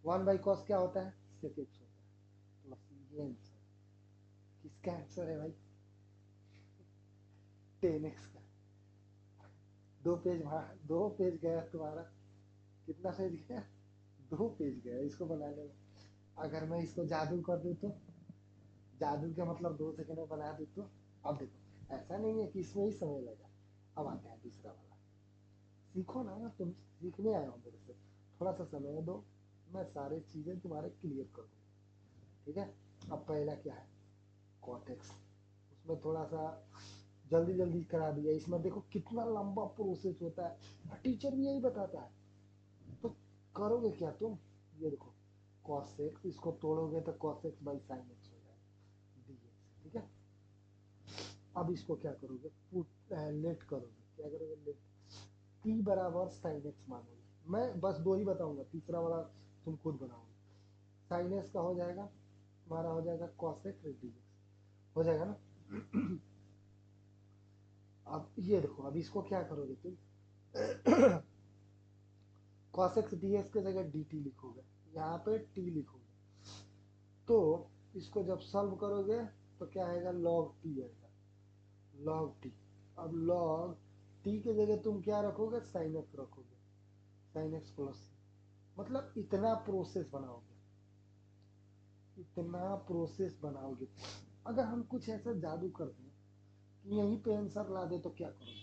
1/cos क्या होता है, sec x होता है प्लस सी। ये आंसर किसका आंसर है भाई, 10x का। 2 पेज वहाँ, 2 पेज गया तुम्हारा, कितना पेज गया, 2 पेज गया इसको बनाने में। अगर मैं इसको जादू कर दूँ तो, जादू का मतलब 2 सेकंड में बना दूँ तो। अब देखो ऐसा नहीं है कि इसमें ही समय लगा। अब आता है दूसरा वाला, सीखो ना, तुम सीखने आए हो मेरे से, थोड़ा सा समय दो, मैं सारे चीजें तुम्हारे क्लियर कर दूँ, ठीक है। अब पहला क्या है, कॉटेक्स, उसमें थोड़ा सा जल्दी जल्दी करा दिया। इसमें देखो कितना लंबा प्रोसेस होता है, टीचर भी यही बताता है। तो करोगे क्या तुम, ये देखो cos x, इसको तोड़ोगे तो cos x by sine x हो जाएगा dx, ठीक है। अब इसको क्या करोगे, पुट लेट करोगे, क्या करोगे, लेट t बराबर साइन एक्स मानोगे। मैं बस 2 ही बताऊंगा, तीसरा वाला तुम खुद बनाओगे। साइन एक्स का हो जाएगा, तुम्हारा हो जाएगा cos x dx, हो जाएगा ना। अब ये देखो, अब इसको क्या करोगे तुम, cos x dx के जगह dt लिखोगे, यहाँ पे t लिखोगे। तो इसको जब सॉल्व करोगे तो क्या आएगा, log t आएगा, log t। अब log t के जगह तुम क्या रखोगे, sin x रखोगे, sin x प्लस, मतलब इतना प्रोसेस बनाओगे, इतना प्रोसेस बनाओगे। अगर हम कुछ ऐसा जादू कर दें कि यहीं पे आंसर ला दे तो क्या करोगे,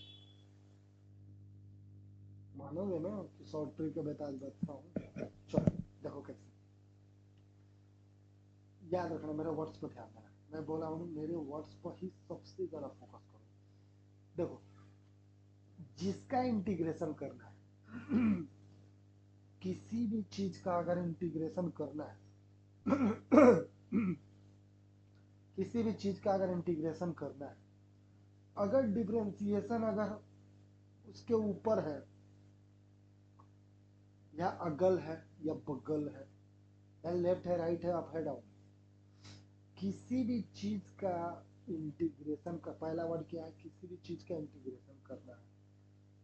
मानोगे ना कि शॉर्ट ट्रिक के बेताज बैठता हूँ। चलो देखो कैसे, याद रखना, मेरे वर्ड्स पर ध्यान देना, मैं बोला हूँ मेरे वर्ड्स पर ही सबसे ज्यादा फोकस करो। देखो जिसका इंटीग्रेशन करना है, किसी भी चीज का अगर इंटीग्रेशन करना है, किसी भी चीज का अगर इंटीग्रेशन करना है, अगर डिफरेंशिएशन अगर उसके ऊपर है या अगल है या बगल है या लेफ्ट है राइट है अप है डाउन, किसी भी चीज का इंटीग्रेशन का पहला वर्ड क्या है, किसी भी चीज का इंटीग्रेशन करना है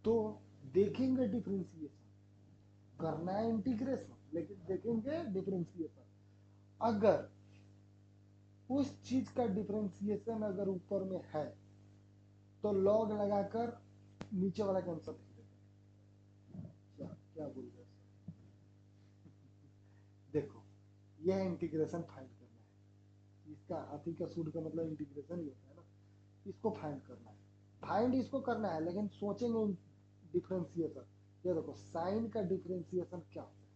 तो देखेंगे डिफरेंशिएशन, करना है इंटीग्रेशन लेकिन देखेंगे डिफरेंशिएशन। अगर उस चीज का डिफरेंशिएशन अगर ऊपर में है तो लॉग लगाकर नीचे वाला का आंसर लिख देते हैं। क्या क्या बोल रहे हैं, देखो यह इंटीग्रेशन फाइंड करना है, इसका हाथी का सूट का मतलब इंटीग्रेशन ही होता है ना, इसको फाइंड करना है, फाइंड इसको करना है लेकिन सोचेंगे डिफरेंशिएशन। ये देखो साइन का डिफरेंशिएशन क्या होता है,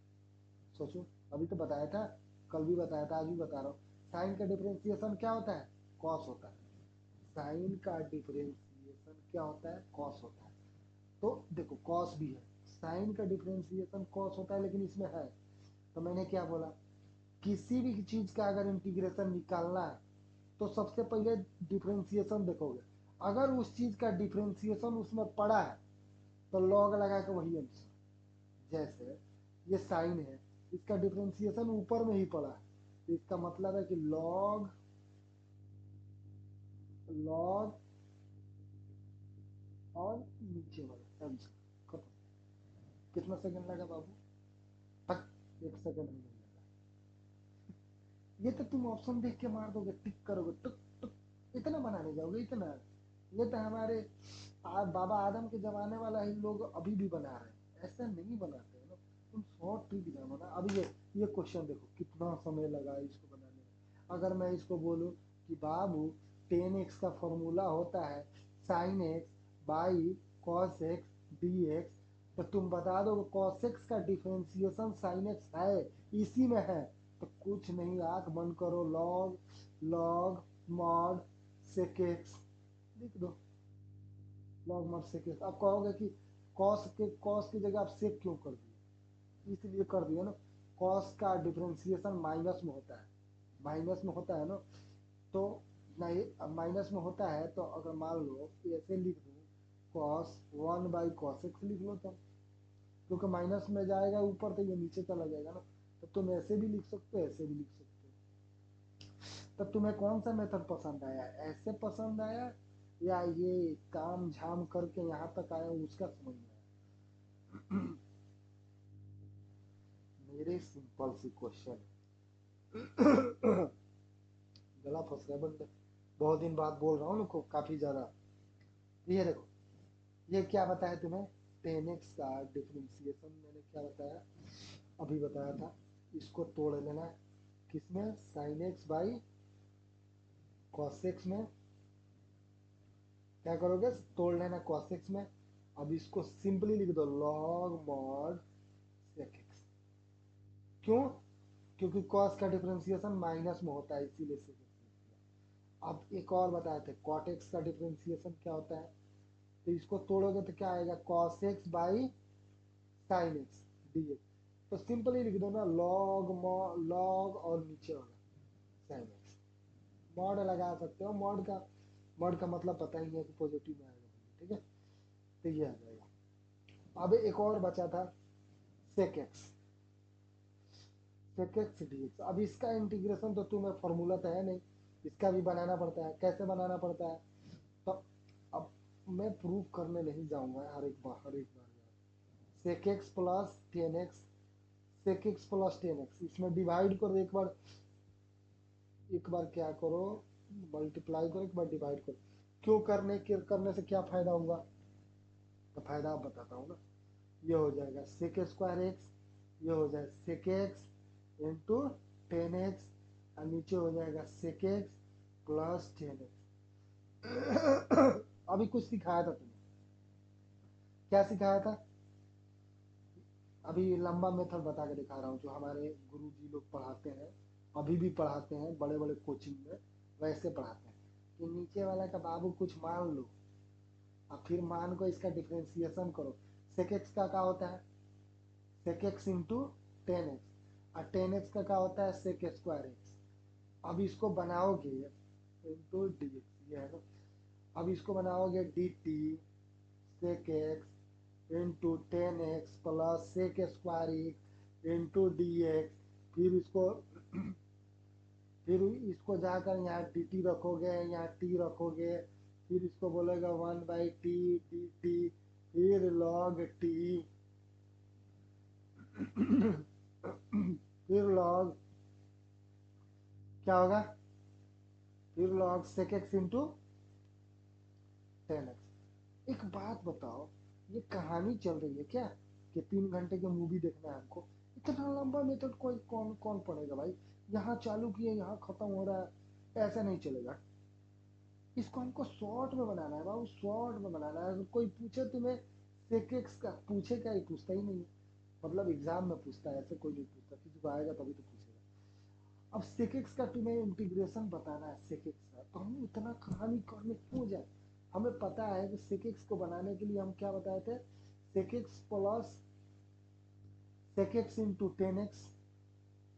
सोचो, अभी तो बताया था, कल भी बताया था, आज भी बता रहा हूँ। साइन का डिफरेंशिएशन क्या होता है, कॉस होता है। साइन का डिफरेंशिएशन क्या होता है, कॉस होता है। तो देखो कॉस भी है, साइन का डिफरेंशिएशन कॉस होता है, लेकिन इसमें है, तो मैंने क्या बोला, किसी भी चीज का अगर इंटीग्रेशन निकालना है तो सबसे पहले डिफरेंशिएशन देखोगे, अगर उस चीज का डिफरेंशिएशन उसमें पड़ा है तो लॉग लगा के वही आंसर। जैसे ये साइन है, इसका डिफरेंशिएशन ऊपर में ही पड़ा है, तो इसका मतलब है कि लॉग, लॉग और नीचे वाला आंसर खत्म। कितना सेकंड लगा बाबू, तक 1 सेकंड भी नहीं लगा। ये तो तुम ऑप्शन देख के मार दोगे, टिक करोगे, टुक टुक, इतना बनाने जाओगे इतना। ये तो हमारे बाबा आदम के जमाने वाला ही लोग अभी भी बना रहे हैं, ऐसा नहीं बनाते हैं ना। तुम शॉर्ट ट्रिक जानो ना। अभी ये क्वेश्चन देखो कितना समय लगा इसको बनाने में। अगर मैं इसको बोलूं कि बाबू 10x का फॉर्मूला होता है sine x by cos x D X, तो तुम बता दो कॉस एक्स का डिफरेंशिएशन साइन एक्स है, इसी में है। तो कुछ नहीं, आंख बंद करो, log, log mod sec X लिख दो, लॉग मॉड सेक एक्स। अब कहोगे कि कॉस की जगह आप सेक क्यों कर दिए, इसलिए कर दिया ना, कॉस का डिफरेंशिएशन माइनस में होता है, माइनस में होता है ना। तो नहीं, अब माइनस में होता है तो अगर मान लो ऐसे लिख दूं कॉस 1/cos x लिख लो तुम, क्योंकि माइनस में जाएगा ऊपर तो ये नीचे चला जाएगा ना, तो तुम ऐसे भी लिख सकते हो, ऐसे भी लिख सकते हो। तब तुम्हें कौन सा मेथड पसंद आया, ऐसे पसंद आया या ये काम झाम करके यहाँ तक आया उसका समझ में आया? मेरे सिंपल सी क्वेश्चन गला फंस गया बंदे, बहुत दिन बाद बोल रहा हूँ उनको काफी ज्यादा। ये देखो, ये क्या बताया तुम्हें, 10x का डिफरेंशिएशन मैंने क्या बताया, अभी बताया था। इसको तोड़ लेना किसमें, sin x by cos x में, क्या करोगे, तोड़ लेना cos x में। अब इसको सिंपली लिख दो log mod sec x। क्यों, क्योंकि cos का डिफरेंशिएशन माइनस में होता है, इसीलिए sec x लिख दिया। अब एक और बताए थे cot x का डिफरेंशिएशन क्या होता है, तो इसको तोड़ोगे तो क्या आएगा, cos x by sin x dx। तो सिंपली लिख दो ना log log और नीचे वाला sin x। मॉड लगा सकते हो, मॉड का मतलब पता ही है कि पॉजिटिव में आएगा, ठीक है। तो ये आ जाएगा। अब एक और बचा था sec x dx। अब इसका इंटीग्रेशन तो तुम्हें फॉर्मूला तो है नहीं, इसका भी बनाना पड़ता है। कैसे बनाना पड़ता है, तो अब मैं प्रूव करने नहीं जाऊंगा हर एक बार sec x plus 10x, sec x plus 10x, इसमें डिवाइड करो एक बार क्या करो, मल्टीप्लाई करो, एक बार डिवाइड करो। क्यों करने से क्या फायदा होगा, तो फायदा आप बताता हूँ ना। ये हो जाएगा sec स्क्वायर x, ये हो जाएगा sec x इंटू 10x, और नीचे हो जाएगा sec x प्लस 10x। अभी कुछ सिखाया था तुम्हें, क्या सिखाया था, अभी लंबा मेथड बता के दिखा रहा हूँ, जो हमारे गुरुजी लोग पढ़ाते हैं, अभी भी पढ़ाते हैं बड़े बड़े कोचिंग में, वैसे पढ़ाते हैं कि नीचे वाला का बाबू कुछ मान लो, और फिर मान को इसका डिफ्रेंसिएशन करो। सेक एक्स का क्या होता है, सेक एक्स इंटू 10x, और 10x का क्या होता है, सेक स्क्वायर एक्स। अब इसको बनाओगे इंटू डी एक्स, ये है ना। अब इसको बनाओगे D T sec X into 10x plus sec square X into D X. फिर इसको जाकर यहाँ डी टी रखोगे, यहाँ टी रखोगे, फिर इसको बोलेगा 1/t डी टी, फिर लॉग टी, फिर लॉग क्या होगा, फिर log sec X into 10x। एक बात बताओ, ये कहानी चल रही है क्या कि 3 घंटे की मूवी देखना है हमको, इतना लंबा मेथड कोई कौन कौन पढ़ेगा भाई, यहाँ चालू किए यहाँ खत्म हो रहा है, ऐसा नहीं चलेगा। इसको हमको शॉर्ट में बनाना है बाबू, शॉर्ट में बनाना है। अगर कोई पूछे तुम्हें सेक एक्स का, पूछे क्या, ही पूछता ही नहीं है, मतलब एग्जाम में पूछता है, ऐसे कोई नहीं पूछता, किसी को आएगा तभी तो पूछेगा। अब सेक एक्स का तुम्हें इंटीग्रेशन बताना है सेक एक्स का, तो हम इतना कहानी करने क्यों जाए, हमें पता है कि सेक एक्स को बनाने के लिए हम क्या बताए थे, sec X plus sec X into 10x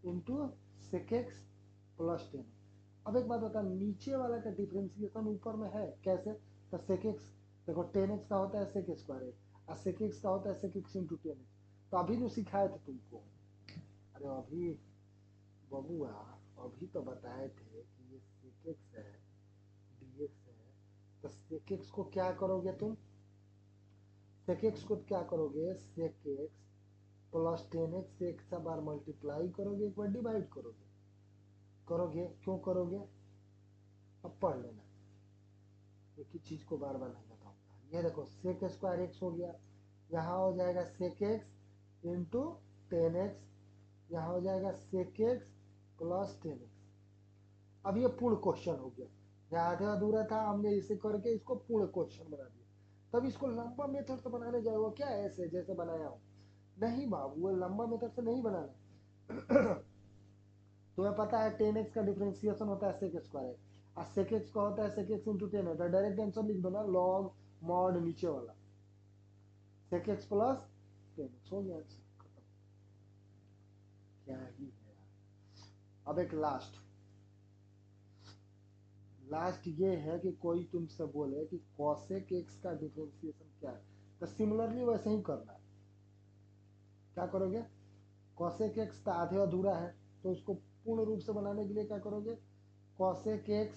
into sec X plus 10। अब एक बात बता, नीचे वाला का डिफ्रेंसिएशन ऊपर में है कैसे, तो सेक एक्स, देखो 10x का होता है सेक स्क्वायर एक्स, और सेक एक्स का होता है सेक एक्स इंटू 10x। तो अभी जो सिखाए थे तुमको, अरे अभी बबुआ, अभी तो बताए थे कि ये सेक एक्स है, डी एक्स है, तो सेक एक्स को क्या करोगे तुम, सेक एक्स को क्या करोगे, सेक एक्स प्लस 10x से एक बार मल्टीप्लाई करोगे, एक बार डिवाइड करोगे क्यों करोगे, अब पढ़ लेना, एक ही चीज को बार बार नहीं बताऊंगा। ये देखो सेक स्क्वायर एक्स हो गया, यहाँ हो जाएगा सेक एक्स इंटू 10x, यहाँ हो जाएगा सेक एक्स प्लस 10x। अब ये पूर्ण क्वेश्चन हो गया, यहाँ आधा अधूरा था, हमने इसे करके इसको पूर्ण क्वेश्चन बना दिया। तब इसको लंबा मेथड तो बनाने जाओ क्या, ऐसे जैसे बनाया हूँ, नहीं बाबू, वो लंबा मेथड से नहीं बनाना। तुम्हें पता है 10x का डिफरेंशिएशन होता है सेक स्क्वायर एक्स, और सेक एक्स का होता है सेक एक्स इंटू 10 होता है, डायरेक्ट आंसर लिख दो ना, लॉग मॉड नीचे वाला सेक एक्स प्लस 10x, हो गया आंसर खत्म। क्या ही है यार। अब एक लास्ट ये है कि कोई तुमसे बोले कि cosec x का डिफरेंशिएशन क्या है, तो सिमिलरली वैसे ही करना है। क्या करोगे, cosec x तो आधे अधूरा है, तो उसको पूर्ण रूप से बनाने के लिए क्या करोगे, cosec x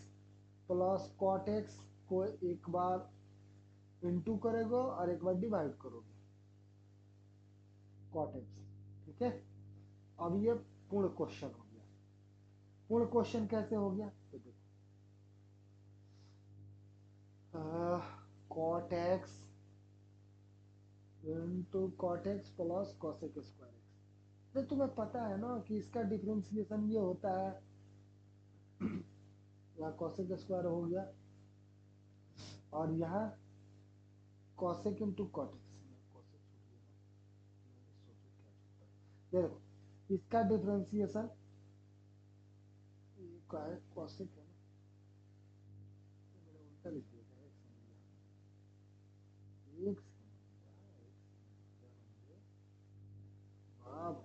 plus cot x को एक बार इंटू करोगे और एक बार डिवाइड करोगे cot x। ठीक है, अब ये पूर्ण क्वेश्चन हो गया। पूर्ण क्वेश्चन कैसे हो गया, तो देखो cot x into cot x plus cosec square x। तो तुम्हें पता है ना कि इसका डिफरेंशिएशन ये होता है, यहाँ cosec स्क्वायर हो गया और यहाँ cosec इंटू cot x। ये देखो इसका डिफरेंशिएशन क्या है, cosec है ना, मैंने उल्टा लिख दिया था, एक अब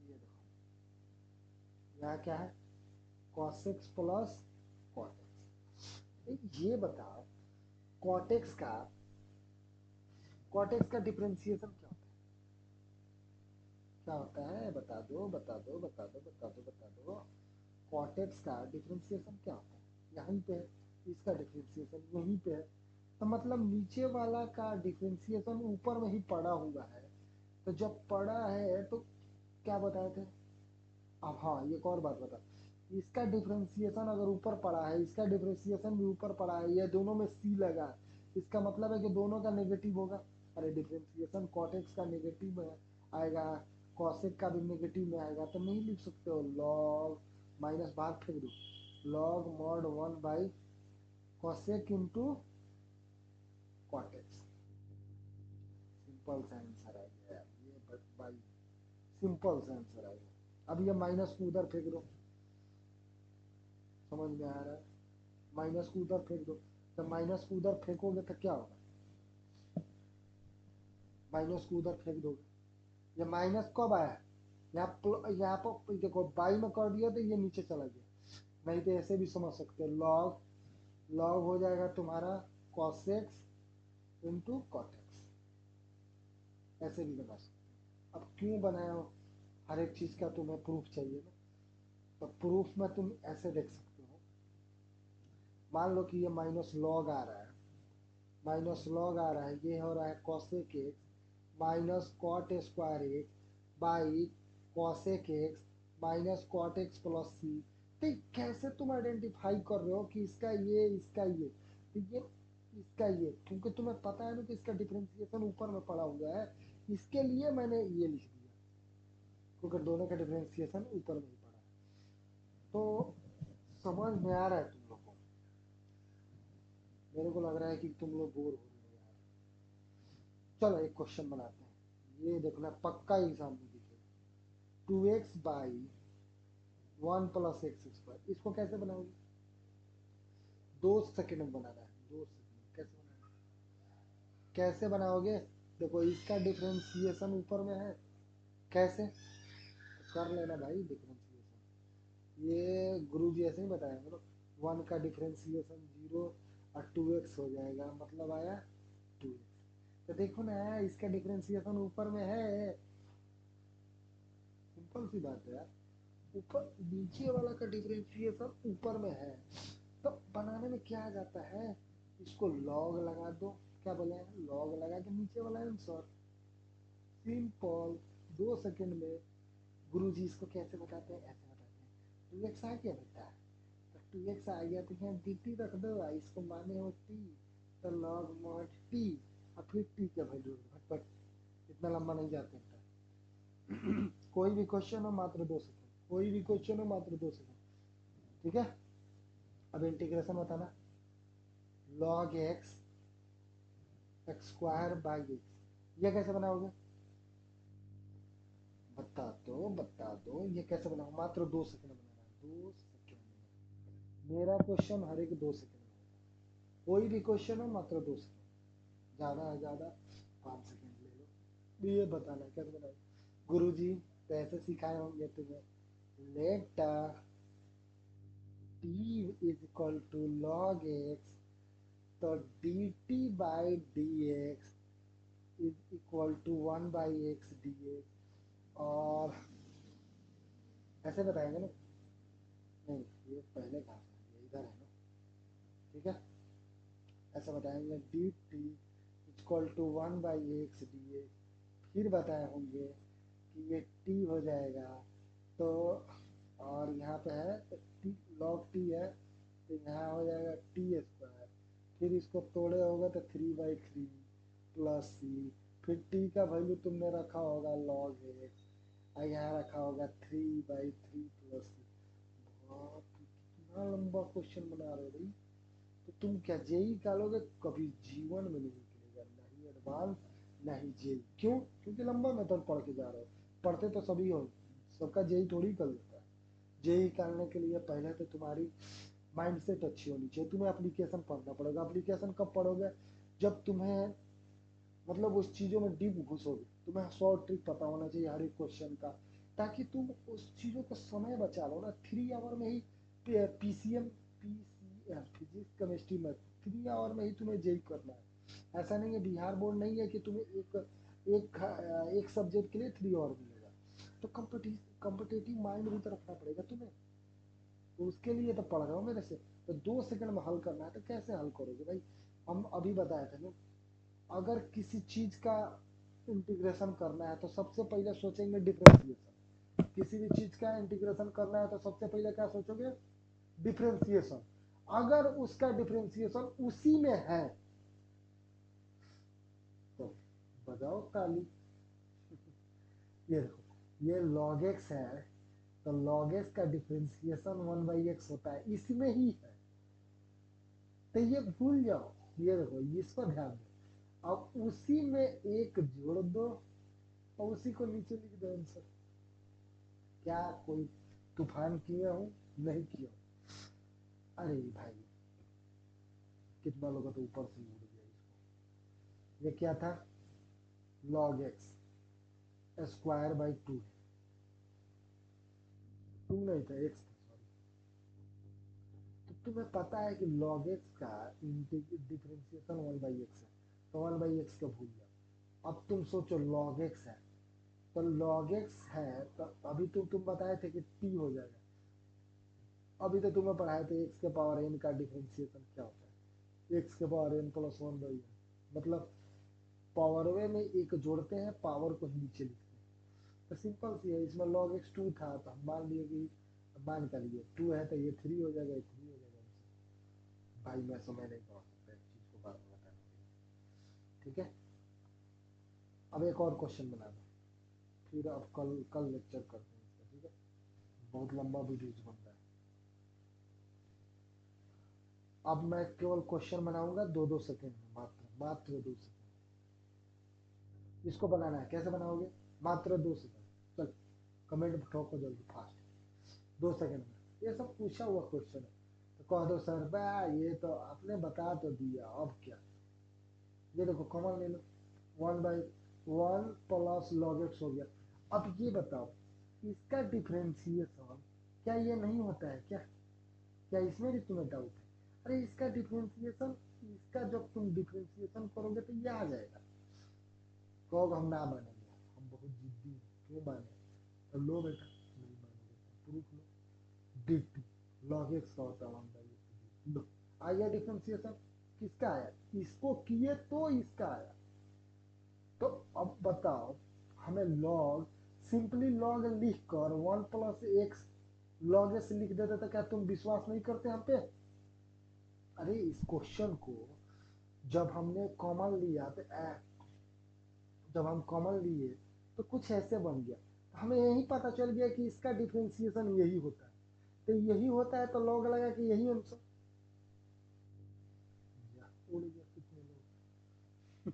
ये देखो यहाँ क्या है, cos x plus cot x। ये बताओ cot x का डिफरेंशिएशन क्या होता है, क्या होता है, बता दो बता दो बता दो बता दो बता दो। cot x का डिफरेंशिएशन क्या होता है, यहीं पे है, इसका डिफरेंशिएशन यहीं पे है। तो मतलब नीचे वाला का डिफरेंशिएशन ऊपर में ही पड़ा हुआ है, तो जब पड़ा है तो क्या बताए थे। अब हाँ एक और बात बता, इसका डिफरेंशिएशन अगर ऊपर पड़ा है, इसका डिफरेंशिएशन भी ऊपर पड़ा है, ये दोनों में सी लगा, इसका मतलब है कि दोनों का नेगेटिव होगा। अरे डिफरेंशिएशन cot x का नेगेटिव में आएगा, cosec का भी नेगेटिव में आएगा, तो नहीं लिख सकते हो लॉग माइनस बाहर फेंक दो, log mod 1 by cosec into cot x। Simple सा आंसर आ गया ये भाई, सिंपल सा आंसर आ गया। अब ये माइनस को उधर फेंक दो, समझ में आ रहा है, माइनस को उधर फेंक दो। जब माइनस को उधर फेंकोगे तो क्या होगा, माइनस को उधर फेंक दोगे, ये माइनस कब आया, यहाँ पर देखो बाई में कर दिया तो ये नीचे चला गया, नहीं तो ऐसे भी समझ सकते हो, लॉग लॉग हो जाएगा तुम्हारा cos x into cot x, ऐसे भी बना सकते हो। अब क्यों बनाया हो, हर एक चीज का तुम्हें प्रूफ चाहिए ना, तो प्रूफ में तुम ऐसे देख सकते हो। मान लो कि ये माइनस लॉग आ रहा है, माइनस लॉग आ रहा है, ये हो रहा है cosec x minus cot square x by cosec x minus cot x plus C. तो कैसे तुम आइडेंटिफाई कर रहे हो कि इसका ये तो ये इसका ये, क्योंकि तुम्हें पता है ना कि इसका डिफरेंशिएशन ऊपर में पड़ा हुआ है, इसके लिए मैंने ये लिख दिया, क्योंकि दोनों का डिफरेंशिएशन ऊपर में ही पड़ा है। तो समझ में आ रहा है तुम लोग को, मेरे को लग रहा है कि तुम लोग बोर हो रहे हो यार। चलो एक क्वेश्चन बनाते हैं, ये देखना पक्का एग्जाम में दिखेगा। 2x by 1 plus x square, इसको कैसे बनाओगे, 2 सेकेंड में बनाना है, 2 सेकेंड कैसे बनाना है, कैसे बनाओगे। देखो इसका डिफरेंशिएशन ऊपर में है, कैसे कर लेना भाई डिफरेंशिएशन, ये गुरु जी ऐसे ही बताया मतलब 1 का डिफरेंशिएशन 0 और 2x हो जाएगा, मतलब आया 2x। तो देखो ना इसका डिफरेंशिएशन ऊपर में है, सिंपल सी बात है यार, ऊपर नीचे वाला का डिफरेंशिएशन ऊपर में है, तो बनाने में क्या आ जाता है, इसको लॉग लगा दो, क्या बोले लॉग लगा के नीचे वाला आंसर, सिंपल। 2 सेकेंड में। गुरु जी इसको कैसे बताते हैं, ऐसे बताते हैं, 2x आ गया बेटा, तो 2x आ गया तो यहाँ dt रख दो, इसको माने हो t, तो लॉग मॉड t, और फिर t का वैल्यू भटभट, इतना लंबा नहीं जाते हैं। कोई भी क्वेश्चन हो मात्र 2 सेकेंड, कोई भी क्वेश्चन हो मात्र 2 सेकेंड। ठीक है, अब इंटीग्रेशन बताना, log x x square by X, ये कैसे बनाओगे, बता दो ये कैसे बनाओ, मात्र 2 सेकेंड बनाना है, 2 सेकेंड। मेरा क्वेश्चन हर एक 2 सेकेंड में होता है, कोई भी क्वेश्चन हो मात्र 2 सेकेंड, ज़्यादा है ज़्यादा 5 सेकेंड ले लो। ये बताना है कैसे बनाओ, गुरु जी तो ऐसे सिखाए होंगे तुम्हें, let T is equal to log X, तो D T by D X is equal to 1/x dx। और ऐसे बताएंगे ना, नहीं ये पहले कहा था, ये इधर है ना, ठीक है, ऐसा बताएंगे D T equal to 1/x dx। फिर बताए होंगे कि ये टी हो जाएगा, तो और यहाँ पे है तो टी, लॉग टी है, तो यहाँ हो जाएगा टी स्क्वायर। फिर इसको तोड़े होगा तो 3/3 प्लस सी। फिर टी का वैल्यू तुमने रखा होगा लॉग एक्स, और यहाँ रखा होगा 3/3 प्लस सी। बाप रे, कितना लंबा क्वेश्चन बना रहे हो भाई। तो तुम क्या जेई निकालोगे? कभी जीवन में नहीं निकलेगा, नहीं एडवांस नहीं जेई। क्यों? क्योंकि लंबा मेथड पढ़ के जा रहे हो। पढ़ते तो सभी हो, सबका जेई थोड़ी कर लेता है। जेई निकालने के लिए पहले तो तुम्हारी माइंडसेट अच्छी होनी चाहिए। तुम्हें एप्लीकेशन पढ़ना पड़ेगा। एप्लीकेशन कब पढ़ोगे? जब तुम्हें मतलब उस चीज़ों में डीप घुसोगे। तुम्हें शॉर्ट ट्रिक पता होना चाहिए हर एक क्वेश्चन का, ताकि तुम उस चीज़ों का समय बचा लो ना। 3 आवर में ही पीसीएम, पीसीएम फिजिक्स केमिस्ट्री में 3 आवर में ही तुम्हें जेई करना है। ऐसा नहीं है, बिहार बोर्ड नहीं है कि तुम्हें एक एक सब्जेक्ट के लिए 3 आवर मिलेगा। तो कॉम्पिटिटिव माइंड भी तो रखना पड़ेगा तुम्हें। तो उसके लिए तो पढ़ रहे हो मेरे से। तो 2 सेकंड में हल करना है, तो कैसे हल करोगे भाई? हम अभी बताए थे ना, अगर किसी चीज का इंटीग्रेशन करना है तो सबसे पहले सोचेंगे डिफरेंशिएशन। किसी भी चीज का इंटीग्रेशन करना है तो सबसे पहले क्या सोचोगे? डिफरेंशिएशन। अगर उसका डिफरेंशिएशन उसी में है तो बजाओ ताली। ये देखो, ये log x है, तो log x का डिफरेंशिएशन 1/x होता है, इसमें ही है। तो ये भूल जाओ। ये देखो, इस पर ध्यान दो। अब उसी में एक जोड़ दो और उसी को नीचे लिख दो आंसर। क्या कोई तूफान किया हूँ? नहीं किया हूँ। अरे भाई, कितना लोग तो ऊपर से उड़ गया इसको। ये क्या था? log x square by 2। 2 नहीं था, x था, सॉरी। तो तुम्हें पता है कि log x का डिफरेंशिएशन 1/x है, तो 1/x को भूल जाओ। अब तुम सोचो log x है, तो log x है, तो अभी तुम बताए थे कि t हो जाएगा। अभी तो तुम्हें पढ़ाए थे x के पावर n का डिफरेंशिएशन क्या होता है, x के पावर n प्लस 1/n। मतलब पावर वे में एक जोड़ते हैं, पावर को नीचे लिखते हैं। तो सिंपल सी है। इसमें log x 2 था, तो हम मान लिए कि, मान कर लिए 2 है, तो ये 3 हो जाएगा, ये 3 हो जाएगा। भाई मैं समय नहीं पढ़ा सकता एक चीज को बार बार बताने के लिए, ठीक है। अब एक और क्वेश्चन बना दो, फिर अब कल कल लेक्चर करते हैं इसका, ठीक है। बहुत लंबा वीडियो बन रहा है। अब मैं केवल क्वेश्चन बनाऊंगा 2-2 सेकेंड में, मात्र 2 सेकेंड। इसको बनाना है, कैसे बनाओगे? मात्र 2 सेकेंड। चल कमेंट ठोको जल्दी, फास्ट। 2 सेकेंड में। ये सब पूछा हुआ क्वेश्चन है, तो कह दो सर बा ये तो आपने बता तो दिया, अब क्या। ये देखो कॉमन ले लो, 1/1 प्लस log x हो गया। अब ये बताओ, इसका डिफरेंशिएशन क्या ये नहीं होता है क्या? क्या इसमें भी तुम्हें डाउट है? अरे इसका डिफरेंशिएशन, इसका जब तुम डिफरेंशिएशन करोगे तो ये आ जाएगा। कहोगे हम ना मानेंगे, हम बहुत जिद्दी हैं, क्यों माने? तो लो बेटा, नहीं मानोगे तो प्रूफ लो। डी टी लॉग एक्स का होता है 1/x। लो, आ गया डिफरेंशिएशन। किसका आया? इसको किए तो इसका आया। तो अब बताओ, हमें लॉग, सिंपली लॉग लिख कर 1+x log s लिख देते तो क्या तुम विश्वास नहीं करते हम पे? अरे इस क्वेश्चन को जब हमने कॉमन लिया तो जब हम कॉमन लिए तो कुछ ऐसे बन गया, तो हमें यही पता चल गया कि इसका डिफरेंशिएशन यही होता है। तो यही होता है तो लॉग लगा कि यही आंसर। उड़ गया कितने लोग।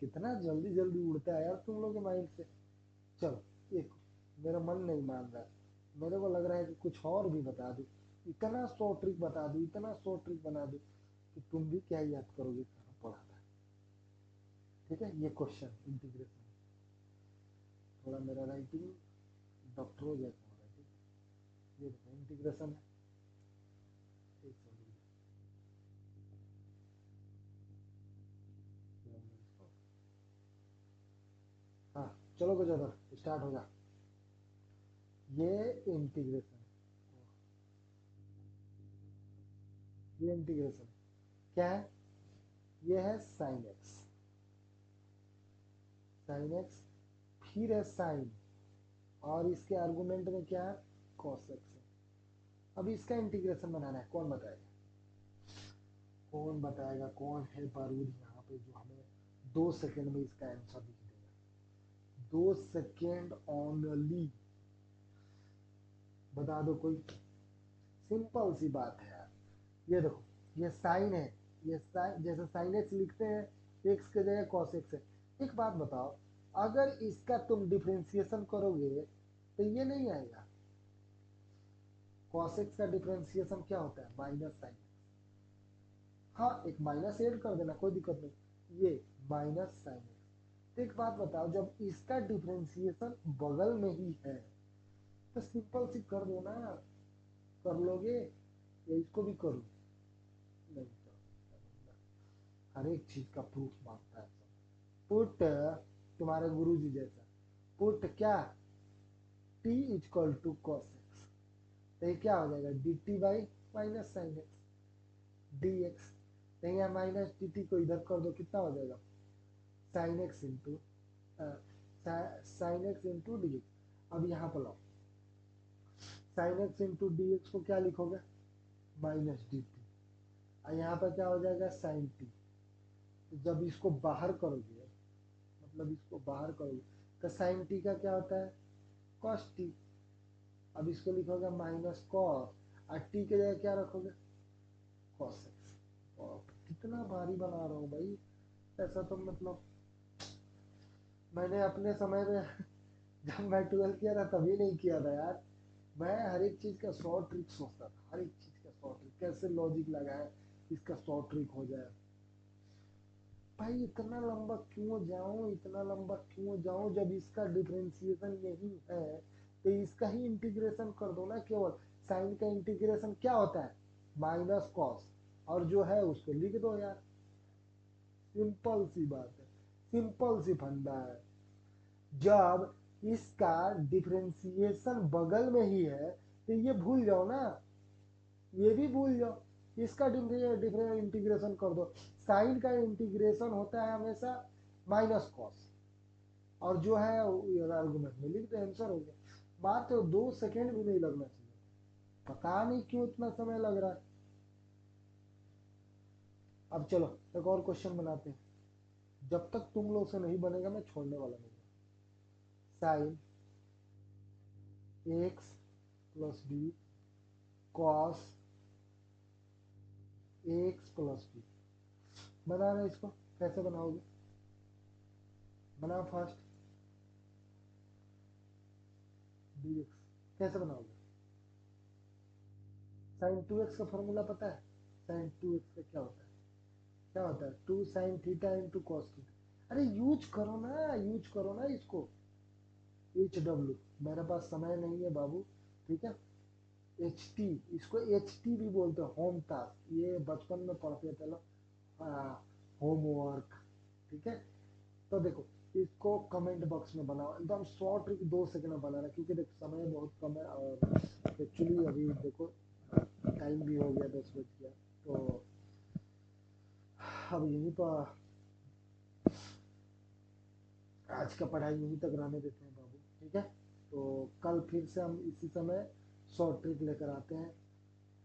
कितना जल्दी जल्दी उड़ता है यार तुम लोग के माइंड से। चलो, एक मेरा मन नहीं मान रहा है, मेरे को लग रहा है कि कुछ और भी बता दूं। इतना शॉर्ट ट्रिक बता दूं, इतना शॉर्ट ट्रिक बना दूं कि तुम भी क्या याद करोगे कहाँ पढ़ा था। ठीक है, ये क्वेश्चन इंटीग्रेशन, थोड़ा मेरा राइटिंग डॉक्टरों जैसा हो रहा है, ठीक है। ये देखो इंटीग्रेशन है, एक सेकंड, हाँ चलो कुछ अदर स्टार्ट हो जा। ये इंटीग्रेशन, ये इंटीग्रेशन क्या है, ये है साइन एक्स, साइन एक्स, फिर है साइन, और इसके आर्गुमेंट में क्या है, कॉस एक्स है। अब इसका इंटीग्रेशन बनाना है, कौन बताएगा, कौन बताएगा, कौन है बारूद यहाँ पे जो हमें 2 सेकंड में इसका आंसर लिख देगा, 2 सेकंड ओनली, बता दो कोई। सिंपल सी बात है यार, ये देखो ये साइन है, ये साइन, जैसे साइन एक्स लिखते हैं, एक्स के जगह कॉस एक्स है। एक बात बताओ, अगर इसका तुम डिफरेंशिएशन करोगे तो ये नहीं आएगा, कॉस एक्स का डिफरेंशिएशन क्या होता है, माइनस साइन। हाँ एक माइनस ऐड कर देना कोई दिक्कत नहीं, ये माइनस साइन एक्स। तो एक बात बताओ, जब इसका डिफरेंशिएशन बगल में ही है तो सिंपल सी कर दो ना, कर लोगे, या इसको भी करूँ, नहीं करो, हर एक चीज का प्रूफ मांगता है सब। पुट, तुम्हारे गुरु जी जैसा, पुट क्या, T equal to cos X, तो ये क्या हो जाएगा, D T by minus sine X D X, तो यहाँ माइनस डी टी को इधर कर दो, कितना हो जाएगा, sine x into sine x into D x. अब यहाँ पर लाओ, sine x into D x को क्या लिखोगे, माइनस डी टी, और यहाँ पर क्या हो जाएगा, साइन टी। तो जब इसको बाहर करोगे, मतलब इसको बाहर करोगे, तो साइन टी का क्या होता है, कॉस टी। अब इसको लिखोगे माइनस कॉस, और टी के जगह क्या रखोगे, कॉस एक्स। कितना भारी बना रहा हूँ भाई, ऐसा तो मतलब मैंने अपने समय में जब मैं 12 किया था तभी नहीं किया था यार। मैं हर एक चीज का 100 ट्रिक सोचता था, हर एक चीज का 100 ट्रिक, कैसे लॉजिक लगाए इसका 100 ट्रिक हो जाए। भाई इतना लंबा क्यों जाऊं, इतना लंबा क्यों जाऊं, जब इसका डिफरेंशिएशन यही है तो इसका ही इंटीग्रेशन कर दो ना केवल। साइन का इंटीग्रेशन क्या होता है, माइनस कॉस, और जो है उसको लिख दो यार, सिंपल सी बात है, सिंपल सी फंडा है। जब इसका डिफरेंशिएशन बगल में ही है तो ये भूल जाओ ना, ये भी भूल जाओ, इसका डिफरेंट इंटीग्रेशन कर दो। साइन का इंटीग्रेशन होता है हमेशा माइनस कॉस, और जो है आर्गुमेंट में लिख दो, आंसर हो गया। मात्र 2 सेकेंड भी नहीं लगना चाहिए, पता नहीं क्यों इतना समय लग रहा है। अब चलो एक और क्वेश्चन बनाते हैं, जब तक तुम लोग से नहीं बनेगा मैं छोड़ने वाला नहीं। Sine X plus B cos X plus B, बनाना इसको, कैसे बनाओगे, बनाओ फास्ट, डी एक्स कैसे बनाओगे, साइन 2x का फॉर्मूला पता है, साइन 2x का क्या होता है, क्या होता है, 2 sine theta into cos theta. अरे यूज करो ना, यूज करो ना इसको, एच डब्ल्यू, मेरे पास समय नहीं है बाबू, ठीक है, एच टी, इसको एच टी भी बोलते हैं, होम टास्क, ये बचपन में पढ़ते थे लोग, होमवर्क, ठीक है। तो देखो इसको कमेंट बॉक्स में बनाओ, एकदम शॉर्ट ट्रिक 2 सेकंड में बनाना, क्योंकि देखो समय बहुत कम है, और एक्चुअली अभी देखो टाइम भी हो गया, 10 बज गया, तो अब यहीं पर आज का पढ़ाई यहीं तक रहने देते हैं बाबू, ठीक है। तो कल फिर से हम इसी समय शॉर्ट ट्रिक लेकर आते हैं,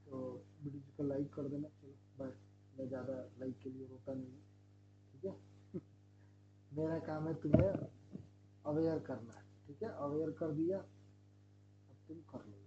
तो वीडियो को लाइक कर देना। चलो बाय, मैं ज़्यादा लाइक के लिए रोता नहीं हूँ, ठीक है। मेरा काम है तुम्हें अवेयर करना है, ठीक है, अवेयर कर दिया, अब तुम कर लो।